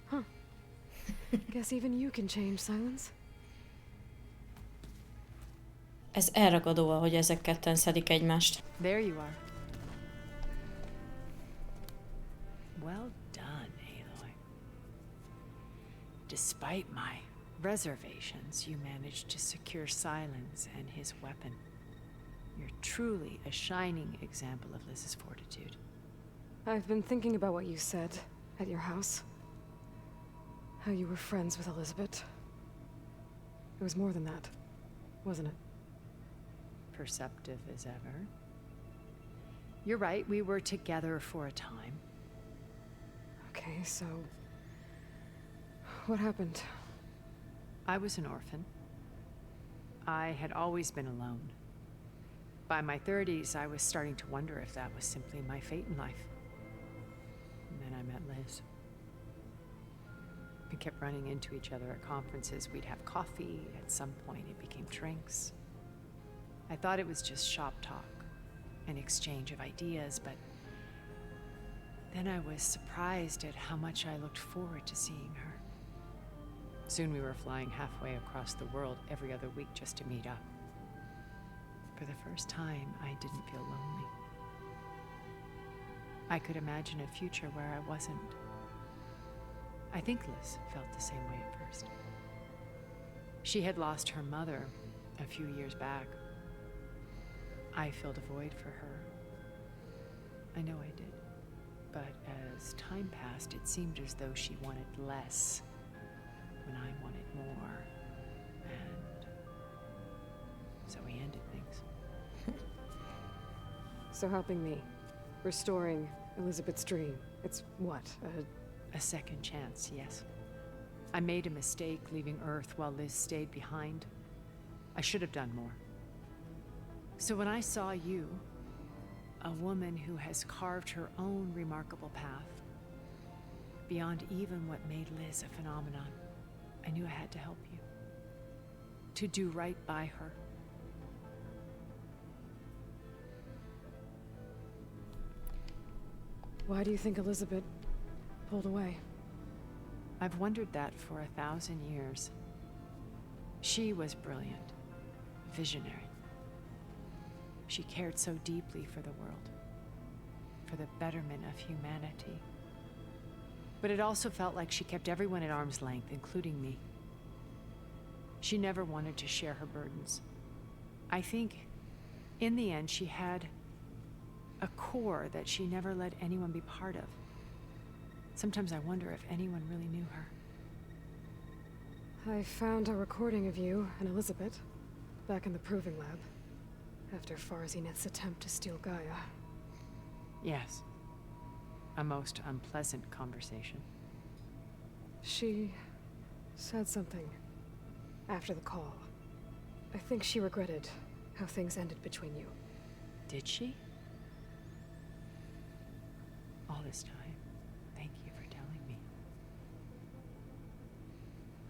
Speaker 6: Huh. Guess even you can change, Sylens.
Speaker 1: Ez elragadó, ahogy ezek ketten szedik egymást.
Speaker 14: There you are. Well done, Aloy. Despite my reservations, you managed to secure Sylens and his weapon. You're truly a shining example of Liz's fortitude.
Speaker 6: I've been thinking about what you said at your house. How you were friends with Elizabeth. It was more than that, wasn't it?
Speaker 14: Perceptive as ever. You're right, we were together for a time.
Speaker 6: Okay, so... what happened?
Speaker 14: I was an orphan. I had always been alone. By my 30s, I was starting to wonder if that was simply my fate in life. And then I met Liz. We kept running into each other at conferences. We'd have coffee. At some point, it became drinks. I thought it was just shop talk, an exchange of ideas, but then I was surprised at how much I looked forward to seeing her. Soon we were flying halfway across the world every other week just to meet up. For the first time, I didn't feel lonely. I could imagine a future where I wasn't. I think Liz felt the same way at first. She had lost her mother a few years back. I filled a void for her. I know I did. But as time passed, it seemed as though she wanted less when I wanted more. And so we ended things.
Speaker 6: So helping me, restoring Elizabeth's dream, it's what,
Speaker 14: a second chance, yes. I made a mistake leaving Earth while Liz stayed behind. I should have done more. So when I saw you, a woman who has carved her own remarkable path, beyond even what made Liz a phenomenon, I knew I had to help you. To do right by her.
Speaker 6: Why do you think Elizabeth pulled away?
Speaker 14: I've wondered that for 1,000 years. She was brilliant, visionary. She cared so deeply for the world, for the betterment of humanity. But it also felt like she kept everyone at arm's length, including me. She never wanted to share her burdens. I think, in the end, she had a core that she never let anyone be part of. Sometimes I wonder if anyone really knew her.
Speaker 6: I found a recording of you and Elizabeth back in the proving lab after Farzineth's attempt to steal Gaia.
Speaker 14: Yes. A most unpleasant conversation.
Speaker 6: She said something after the call. I think she regretted how things ended between you.
Speaker 14: Did she? All this time, thank you for telling me.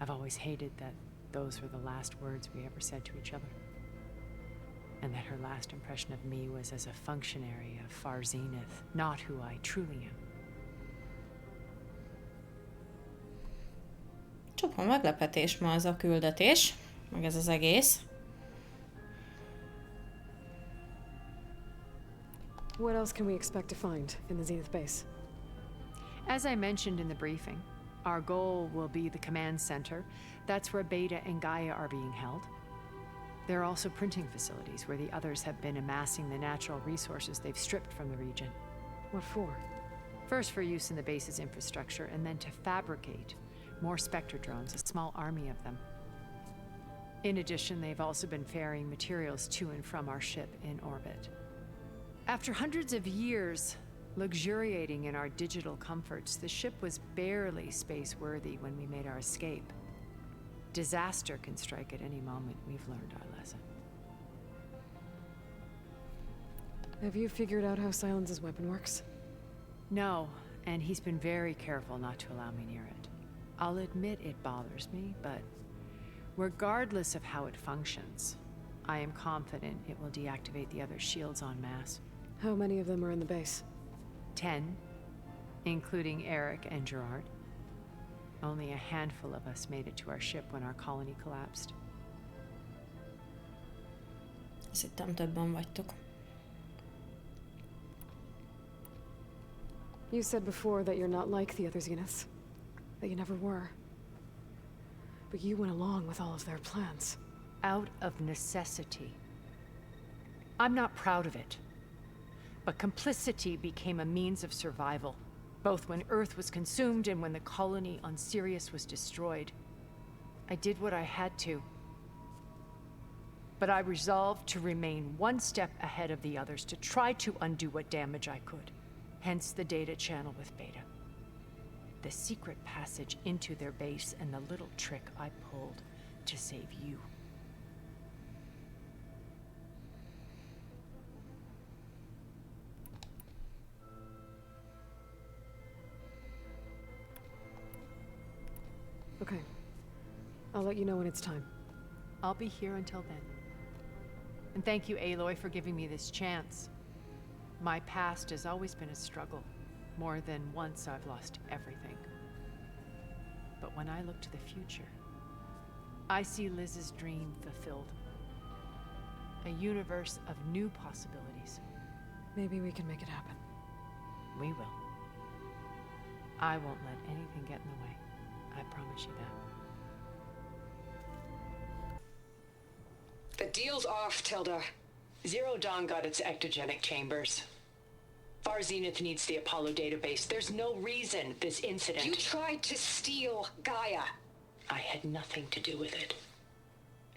Speaker 14: I've always hated that those were the last words we ever said to each other. And that her last impression of me was as a functionary of Farzineth, not who I truly am.
Speaker 1: Csupa meglepetés ma ez a küldetés, meg ez az egész.
Speaker 6: What else can we expect to find in the Zenith base?
Speaker 14: As I mentioned in the briefing, our goal will be the command center. That's where Beta and Gaia are being held. There are also printing facilities where the others have been amassing the natural resources they've stripped from the region.
Speaker 6: What for?
Speaker 14: First for use in the base's infrastructure, and then to fabricate more Spectre drones, a small army of them. In addition, they've also been ferrying materials to and from our ship in orbit. After hundreds of years luxuriating in our digital comforts, the ship was barely space-worthy when we made our escape. Disaster can strike at any moment. We've learned our lesson.
Speaker 6: Have you figured out how Sylens' weapon works?
Speaker 14: No, and he's been very careful not to allow me near it. I'll admit it bothers me, but regardless of how it functions, I am confident it will deactivate the other shields en masse.
Speaker 6: How many of them are in the base?
Speaker 14: 10, including Eric and Gerard. Only a handful of us made it to our ship when our colony collapsed.
Speaker 1: Azt hittem, többen vagytok.
Speaker 6: You said before that you're not like the other Zeniths. That you never were. But you went along with all of their plans.
Speaker 14: Out of necessity. I'm not proud of it. But complicity became a means of survival, both when Earth was consumed and when the colony on Sirius was destroyed. I did what I had to. But I resolved to remain one step ahead of the others, to try to undo what damage I could. Hence the data channel with Beta. The secret passage into their base and the little trick I pulled to save you.
Speaker 6: Okay. I'll let you know when it's time.
Speaker 14: I'll be here until then. And thank you, Aloy, for giving me this chance. My past has always been a struggle. More than once I've lost everything. But when I look to the future, I see Liz's dream fulfilled. A universe of new possibilities.
Speaker 6: Maybe we can make it happen.
Speaker 14: We will. I won't let anything get in the way. I promise you that.
Speaker 7: The deal's off, Thilda. Zero Dawn got its ectogenic chambers. Far Zenith needs the Apollo database. There's no reason this incident...
Speaker 16: You tried to steal Gaia.
Speaker 7: I had nothing to do with it.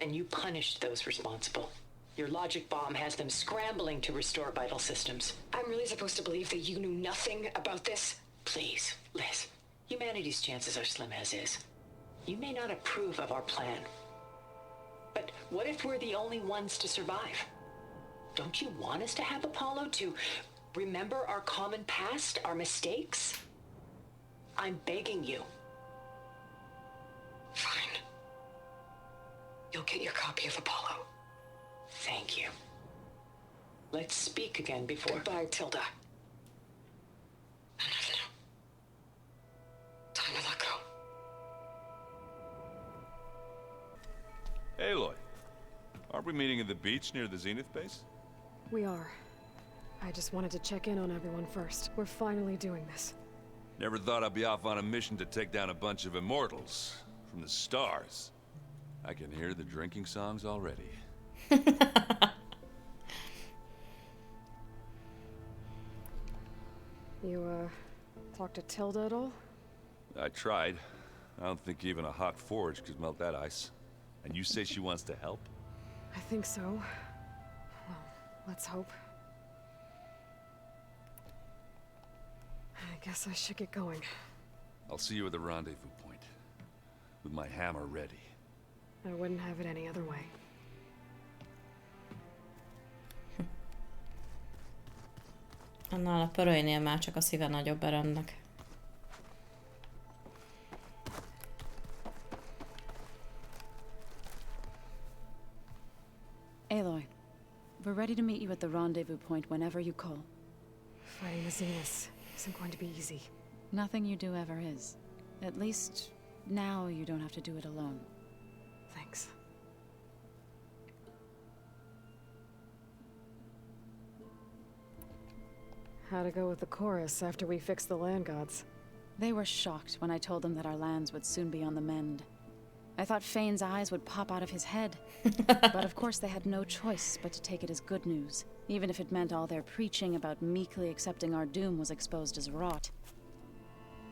Speaker 7: And you punished those responsible. Your logic bomb has them scrambling to restore vital systems.
Speaker 16: I'm really supposed to believe that you knew nothing about this?
Speaker 7: Please, Liz. Humanity's chances are slim as is. You may not approve of our plan. But what if we're the only ones to survive? Don't you want us to have Apollo to remember our common past, our mistakes? I'm begging you.
Speaker 16: Fine. You'll get your copy of Apollo.
Speaker 7: Thank you. Let's speak again before...
Speaker 16: Goodbye, Thilda. Time to let go.
Speaker 3: Aloy, aren't we meeting at the beach near the Zenith base?
Speaker 6: We are. I just wanted to check in on everyone first. We're finally doing this.
Speaker 3: Never thought I'd be off on a mission to take down a bunch of immortals from the stars. I can hear the drinking songs already.
Speaker 6: You, talked to Thilda at all?
Speaker 3: I tried. I don't think even a hot forge could melt that ice. And you say she wants to help?
Speaker 6: I think so. Well, let's hope. I guess I should get going.
Speaker 3: I'll see you at the rendezvous point. With my hammer ready.
Speaker 6: I wouldn't have it any other way.
Speaker 1: Annál a pörölynél már csak a szíve nagyobb Erennek.
Speaker 4: Aloy, we're ready to meet you at the rendezvous point whenever you call.
Speaker 6: Fighting the Zeniths isn't going to be easy.
Speaker 4: Nothing you do ever is. At least, now you don't have to do it alone.
Speaker 6: Thanks. How'd it go with the chorus after we fixed the land gods?
Speaker 4: They were shocked when I told them that our lands would soon be on the mend. I thought Fane's eyes would pop out of his head. But of course they had no choice but to take it as good news, even if it meant all their preaching about meekly accepting our doom was exposed as rot.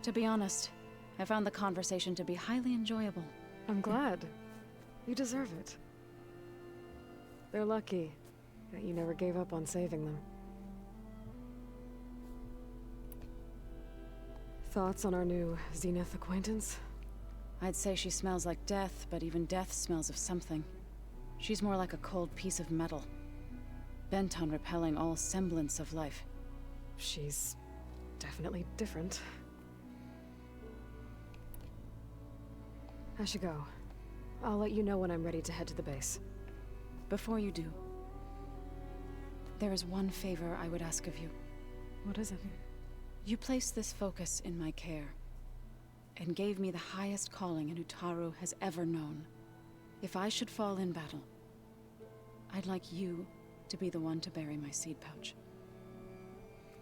Speaker 4: To be honest, I found the conversation to be highly enjoyable.
Speaker 6: I'm glad. You deserve it. They're lucky that you never gave up on saving them. Thoughts on our new Zenith acquaintance?
Speaker 4: I'd say she smells like death, but even death smells of something. She's more like a cold piece of metal, bent on repelling all semblance of life.
Speaker 6: She's definitely different. I should go. I'll let you know when I'm ready to head to the base.
Speaker 4: Before you do, there is one favor I would ask of you.
Speaker 6: What is it?
Speaker 4: You placed this focus in my care, and gave me the highest calling an Utaru has ever known. If I should fall in battle, I'd like you to be the one to bury my seed pouch.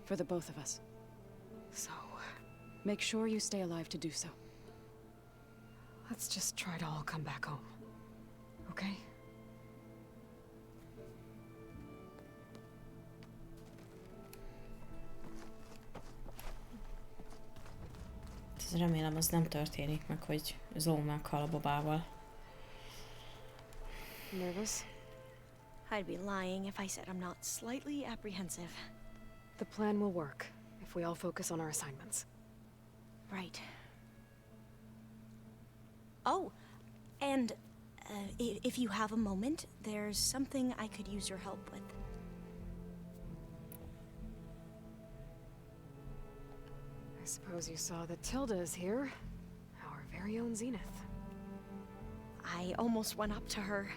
Speaker 4: For the both of us.
Speaker 6: So...
Speaker 4: make sure you stay alive to do so.
Speaker 6: let's just try to all come back home. Okay?
Speaker 1: Remélem az nem történik meg, hogy Zoe meghal a babával.
Speaker 6: Nervous?
Speaker 5: I'd be lying if I said I'm not slightly apprehensive.
Speaker 6: The plan will work if we all focus on our assignments.
Speaker 5: Right. Oh, and if you have a moment, there's something I could use your help with.
Speaker 6: I suppose you saw that Thilda is here. Our very own Zenith.
Speaker 5: I almost went up to her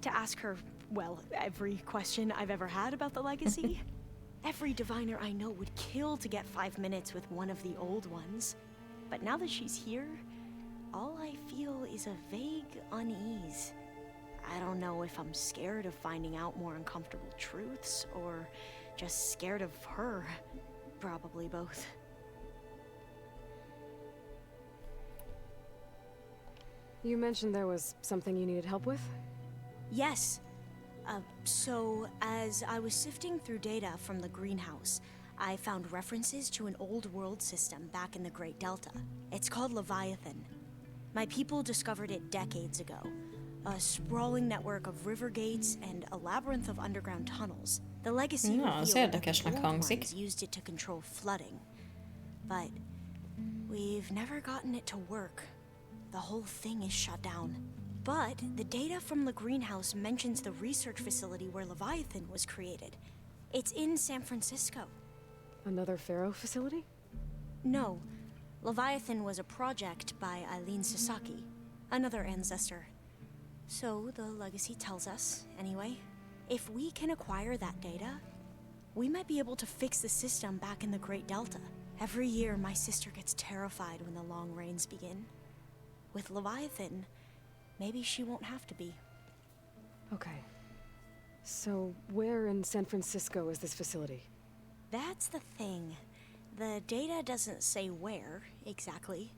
Speaker 5: to ask her, well, every question I've ever had about the legacy. Every diviner I know would kill to get 5 minutes with one of the old ones. But now that she's here, all I feel is a vague unease. I don't know if I'm scared of finding out more uncomfortable truths, or just scared of her. Probably both.
Speaker 6: You mentioned there was something you needed help with?
Speaker 5: Yes. So, as I was sifting through data from the greenhouse, I found references to an old world system back in the Great Delta. It's called Leviathan. My people discovered it decades ago. A sprawling network of river gates and a labyrinth of underground tunnels. The legacy revealed that the old ones used it to control flooding. But we've never gotten it to work. The whole thing is shut down. But the data from the greenhouse mentions the research facility where Leviathan was created. It's in San Francisco.
Speaker 6: Another Pharaoh facility?
Speaker 5: No. Leviathan was a project by Eileen Sasaki, another ancestor. So the legacy tells us, anyway, if we can acquire that data, we might be able to fix the system back in the Great Delta. Every year, my sister gets terrified when the long rains begin. With Leviathan, maybe she won't have to be.
Speaker 6: Okay. So, where in San Francisco is this facility?
Speaker 5: That's the thing. The data doesn't say where, exactly.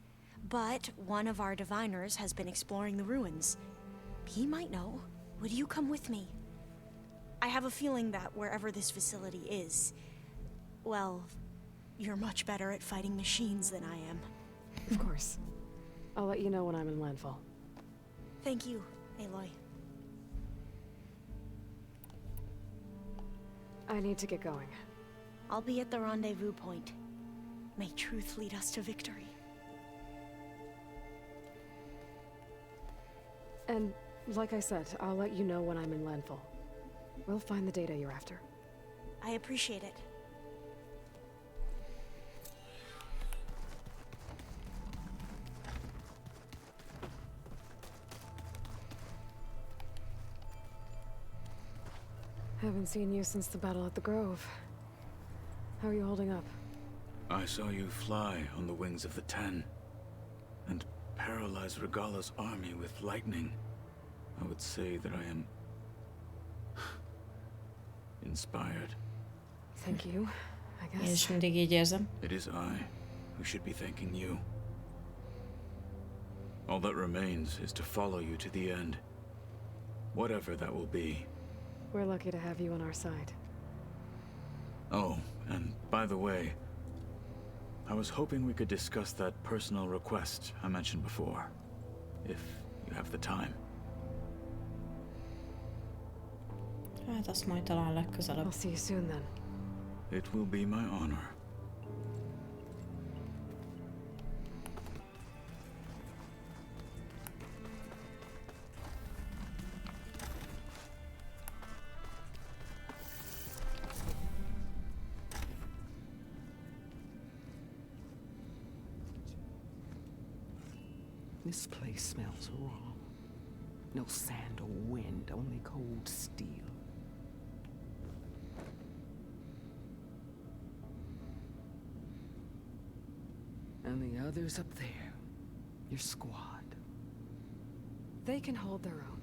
Speaker 5: But one of our diviners has been exploring the ruins. He might know. Would you come with me? I have a feeling that wherever this facility is, well, you're much better at fighting machines than I am.
Speaker 6: Of course. I'll let you know when I'm in landfall.
Speaker 5: Thank you, Aloy.
Speaker 6: I need to get going.
Speaker 5: I'll be at the rendezvous point. May truth lead us to victory.
Speaker 6: And, like I said, I'll let you know when I'm in landfall. We'll find the data you're after.
Speaker 5: I appreciate it.
Speaker 6: Haven't seen you since the battle at the Grove. How are you holding up?
Speaker 2: I saw you fly on the wings of the Ten, and paralyze Regalla's army with lightning. I would say that I am inspired.
Speaker 6: Thank you, I guess.
Speaker 1: Én is mindig így érzem.
Speaker 2: It is I who should be thanking you. All that remains is to follow you to the end. Whatever that will be.
Speaker 6: We're lucky to have you on our side.
Speaker 2: Oh, and by the way, I was hoping we could discuss that personal request I mentioned before, if you have the time.
Speaker 1: Hát azt majd talán legközelebb.
Speaker 6: I'll see you soon then.
Speaker 2: It will be my honor.
Speaker 9: This place smells wrong. No sand or wind, only cold steel. And the others up there, your squad.
Speaker 6: They can hold their own.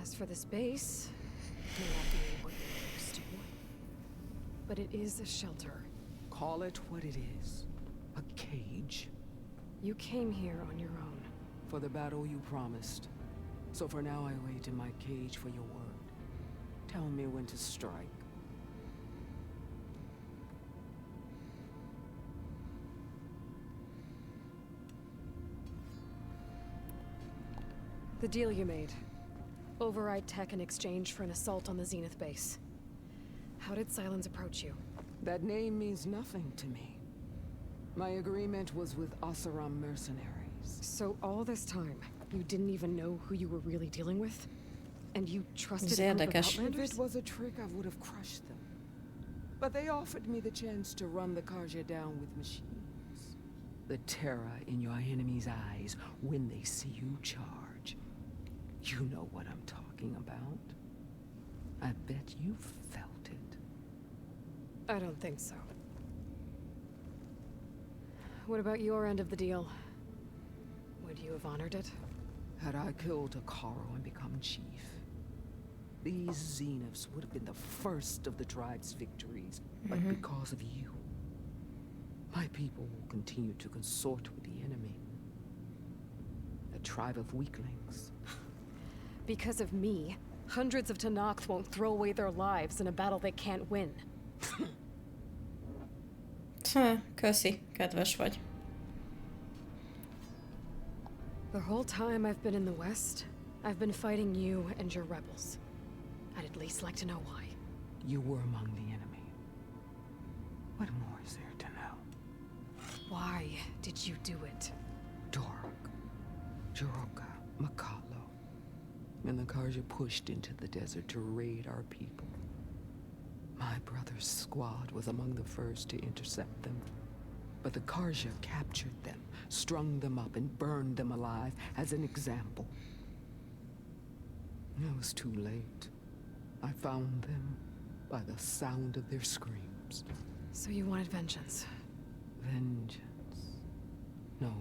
Speaker 6: As for this base, it may not be what you're used to, but it is a shelter.
Speaker 9: Call it what it is. A cage.
Speaker 6: You came here on your own.
Speaker 9: For the battle you promised. So for now I wait in my cage for your word. Tell me when to strike.
Speaker 6: The deal you made. Override tech in exchange for an assault on the Zenith base. How did Sylens approach you?
Speaker 9: That name means nothing to me. My agreement was with Oseram mercenaries.
Speaker 6: So all this time, you didn't even know who you were really dealing with? And you trusted a group of Outlanders?
Speaker 9: If it was a trick, I would have crushed them. But they offered me the chance to run the Karja down with machines. The terror in your enemy's eyes when they see you charge. You know what I'm talking about. I bet you felt it.
Speaker 6: I don't think so. What about your end of the deal? Would you have honored it?
Speaker 9: Had I killed Hekarro and become chief, these Zeniths would have been the first of the tribe's victories. But because of you, my people will continue to consort with the enemy. tribe of weaklings.
Speaker 6: Because of me, hundreds of Tenakth won't throw away their lives in a battle they can't win.
Speaker 1: Köszi, kedves vagy.
Speaker 6: The whole time I've been in the West, I've been fighting you and your rebels. I'd at least like to know why.
Speaker 9: You were among the enemy. What more is there to know?
Speaker 6: Why did you do it?
Speaker 9: Dork, Jiroka, Makalo, and the Karja pushed into the desert to raid our people. My brother's squad was among the first to intercept them. But the Karja captured them, strung them up, and burned them alive as an example. It was too late. I found them by the sound of their screams.
Speaker 6: So you wanted vengeance?
Speaker 9: Vengeance? No.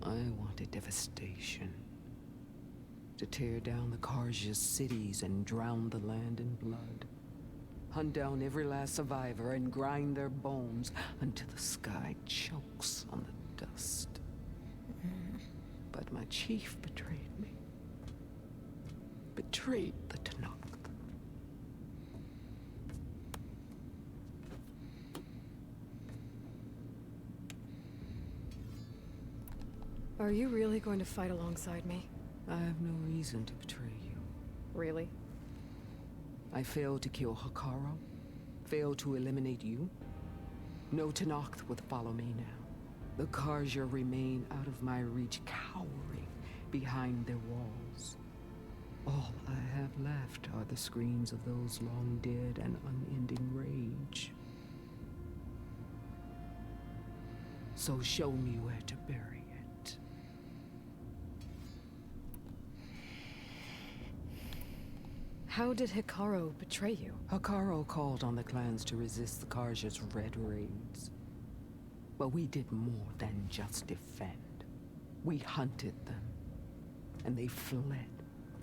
Speaker 9: I wanted devastation. To tear down the Karja's cities and drown the land in blood. Hunt down every last survivor and grind their bones until the sky chokes on the dust. But my chief betrayed me. Betrayed the Tenakth.
Speaker 6: Are you really going to fight alongside me?
Speaker 9: I have no reason to betray you.
Speaker 6: Really?
Speaker 9: I failed to kill Hekarro, failed to eliminate you. No Tenakth would follow me now. The Karja remain out of my reach, cowering behind their walls. All I have left are the screams of those long dead and unending rage. So show me where to bury it.
Speaker 6: How did Hekarro betray you?
Speaker 9: Hekarro called on the clans to resist the Karja's red raids. But we did more than just defend. We hunted them, and they fled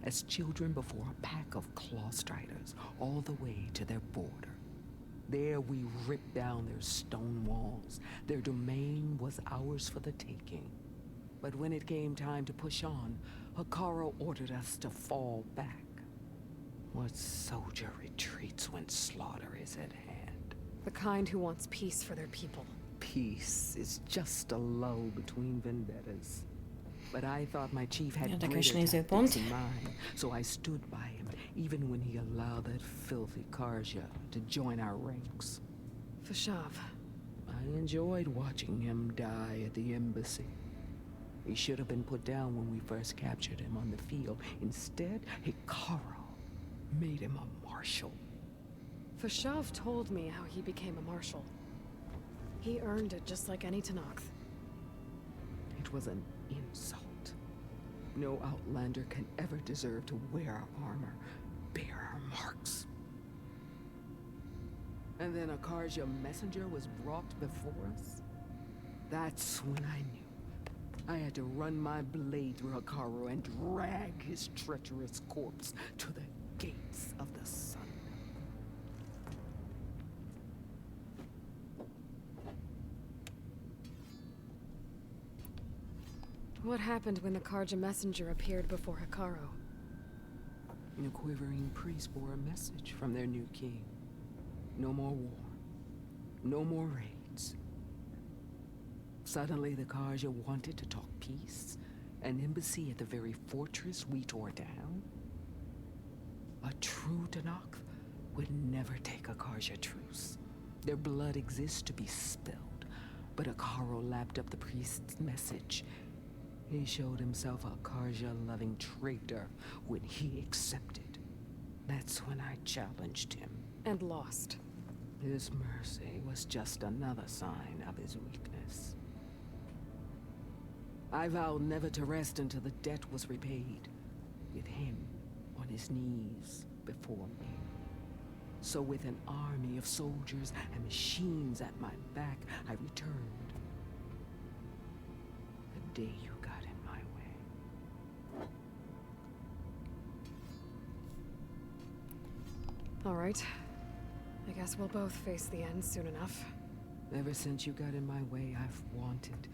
Speaker 9: as children before a pack of claw striders all the way to their border. There we ripped down their stone walls. Their domain was ours for the taking. But when it came time to push on, Hekarro ordered us to fall back. What soldier retreats when slaughter is at hand?
Speaker 6: The kind who wants peace for their people.
Speaker 9: Peace is just a lull between vendettas. But I thought my chief had greater tactics in mind, so I stood by him, even when he allowed that filthy Karja to join our ranks.
Speaker 6: Fashav.
Speaker 9: I enjoyed watching him die at the embassy. He should have been put down when we first captured him on the field. Instead, Hekarro made him a marshal.
Speaker 6: Fashav told me how he became a marshal. He earned it just like any Tenakth.
Speaker 9: It was an insult. No outlander can ever deserve to wear our armor, bear our marks. And then a Karja messenger was brought before us? That's when I knew. I had to run my blade through Hekarro and drag his treacherous corpse to the gates of the sun.
Speaker 6: What happened when the Karja messenger appeared before Hekarro?
Speaker 9: A quivering priest bore a message from their new king. No more war. No more raids. Suddenly the Karja wanted to talk peace. An embassy at the very fortress we tore down. A true Tenakth would never take a Karja truce. Their blood exists to be spilled. But Hekarro lapped up the priest's message. He showed himself a Karja-loving traitor when he accepted. That's when I challenged him.
Speaker 6: And lost.
Speaker 9: His mercy was just another sign of his weakness. I vowed never to rest until the debt was repaid, with him on his knees before me. So with an army of soldiers and machines at my back, I returned. The day you got in my way.
Speaker 6: All right. I guess we'll both face the end soon enough.
Speaker 9: Ever since you got in my way, I've wanted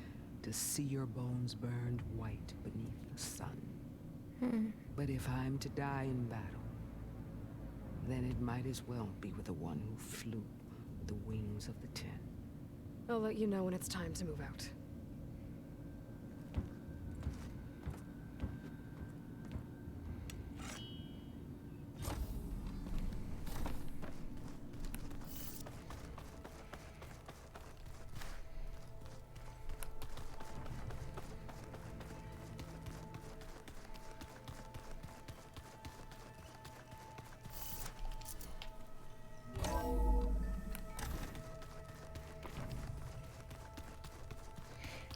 Speaker 9: to see your bones burned white beneath the sun. But if I'm to die in battle, then it might as well be with the one who flew with the wings of the Ten.
Speaker 6: I'll let you know when it's time to move out.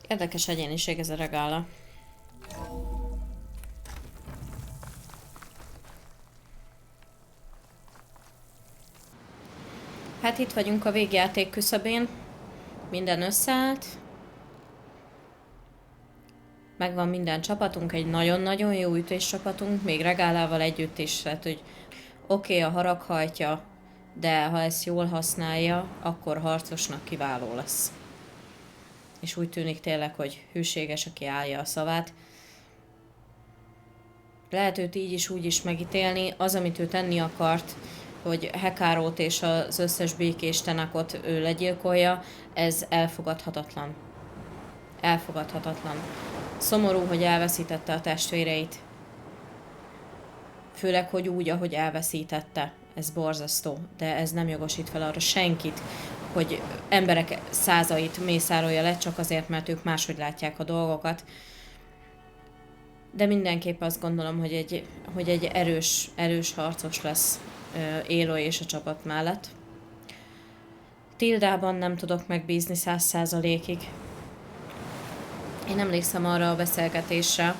Speaker 1: Érdekes egyéniség ez a Regalla. Hát itt vagyunk a végjáték küszöbén. Minden összeállt. Megvan minden csapatunk, egy nagyon-nagyon jó ütés csapatunk, még Regallával együtt is, tehát hogy oké, a harag hajtja, de ha ezt jól használja, akkor harcosnak kiváló lesz. És úgy tűnik tényleg, hogy hűséges, aki állja a szavát. Lehet őt így is, úgy is megítélni. Az, amit ő tenni akart, hogy Hekarrót és az összes békés tenakot ő legyilkolja, ez elfogadhatatlan. Elfogadhatatlan. Szomorú, hogy elveszítette a testvéreit. Főleg, hogy úgy, ahogy elveszítette. Ez borzasztó, de ez nem jogosít fel arra senkit, hogy emberek százait mészárolja le, csak azért, mert ők máshogy látják a dolgokat. De mindenképp azt gondolom, hogy egy erős harcos lesz Aloy és a csapat mellett. Thildában nem tudok megbízni 100%-ig. Én emlékszem arra a beszélgetésre,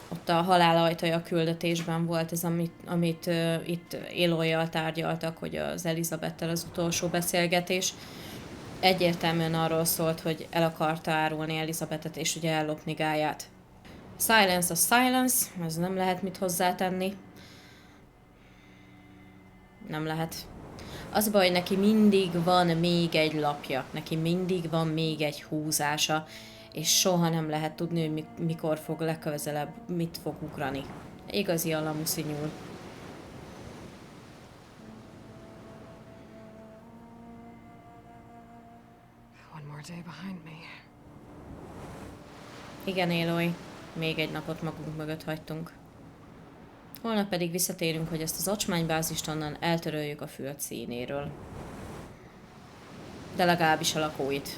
Speaker 1: ott a halál ajtaja küldetésben volt ez, amit itt Aloy-jal tárgyaltak, hogy az Elizabettel az utolsó beszélgetés. Egyértelműen arról szólt, hogy el akarta árulni Elizabetet, és ugye ellopni Gaiát. Sylens a Sylens, ez nem lehet mit hozzátenni. Nem lehet. Az baj, neki mindig van még egy lapja, neki mindig van még egy húzása, és soha nem lehet tudni, hogy mikor fog legközelebb, mit fog ugrani. Igazi alamuszi nyúl.
Speaker 6: One more day behind me.
Speaker 1: Igen, Aloy, még egy napot magunk mögött hagytunk. Holnap pedig visszatérünk, hogy ezt az ocsmánybázist onnan eltöröljük a föld színéről. De legalábbis a lakóit.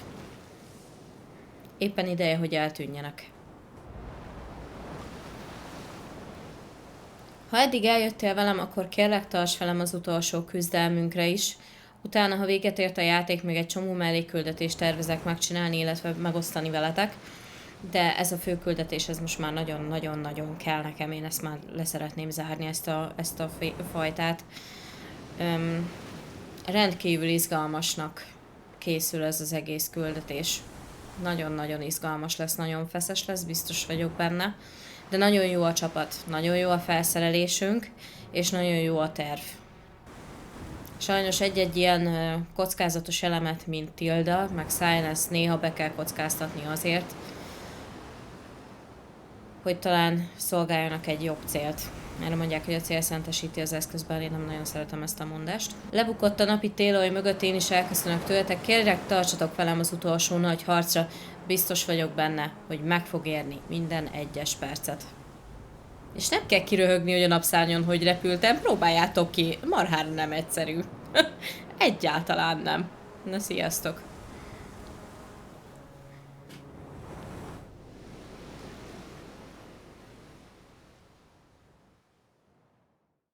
Speaker 1: Éppen ideje, hogy eltűnjenek. Ha eddig eljöttél velem, akkor kérlek, tarts velem az utolsó küzdelmünkre is. Utána, ha véget ért a játék, még egy csomó mellékküldetést tervezek megcsinálni, illetve megosztani veletek. De ez a fő küldetés, ez most már nagyon-nagyon-nagyon kell nekem, én ezt már leszeretném zárni, ezt a fajtát. Rendkívül izgalmasnak készül ez az egész küldetés. Nagyon-nagyon izgalmas lesz, nagyon feszes lesz, biztos vagyok benne. De nagyon jó a csapat, nagyon jó a felszerelésünk, és nagyon jó a terv. Sajnos egy-egy ilyen kockázatos elemet, mint Thilda, meg Sylens néha be kell kockáztatni azért, hogy talán szolgáljanak egy jobb célt. Erre mondják, hogy a cél szentesíti az eszközben, én nem nagyon szeretem ezt a mondást. Lebukott a napi Aloy mögött, én is elköszönök tőletek. Kérlek, tartsatok velem az utolsó nagy harcra. Biztos vagyok benne, hogy meg fog érni minden egyes percet. És nem kell kiröhögni, hogy a napszárnyon hogy repültem, próbáljátok ki, marhára nem egyszerű. Egyáltalán nem. Na, sziasztok!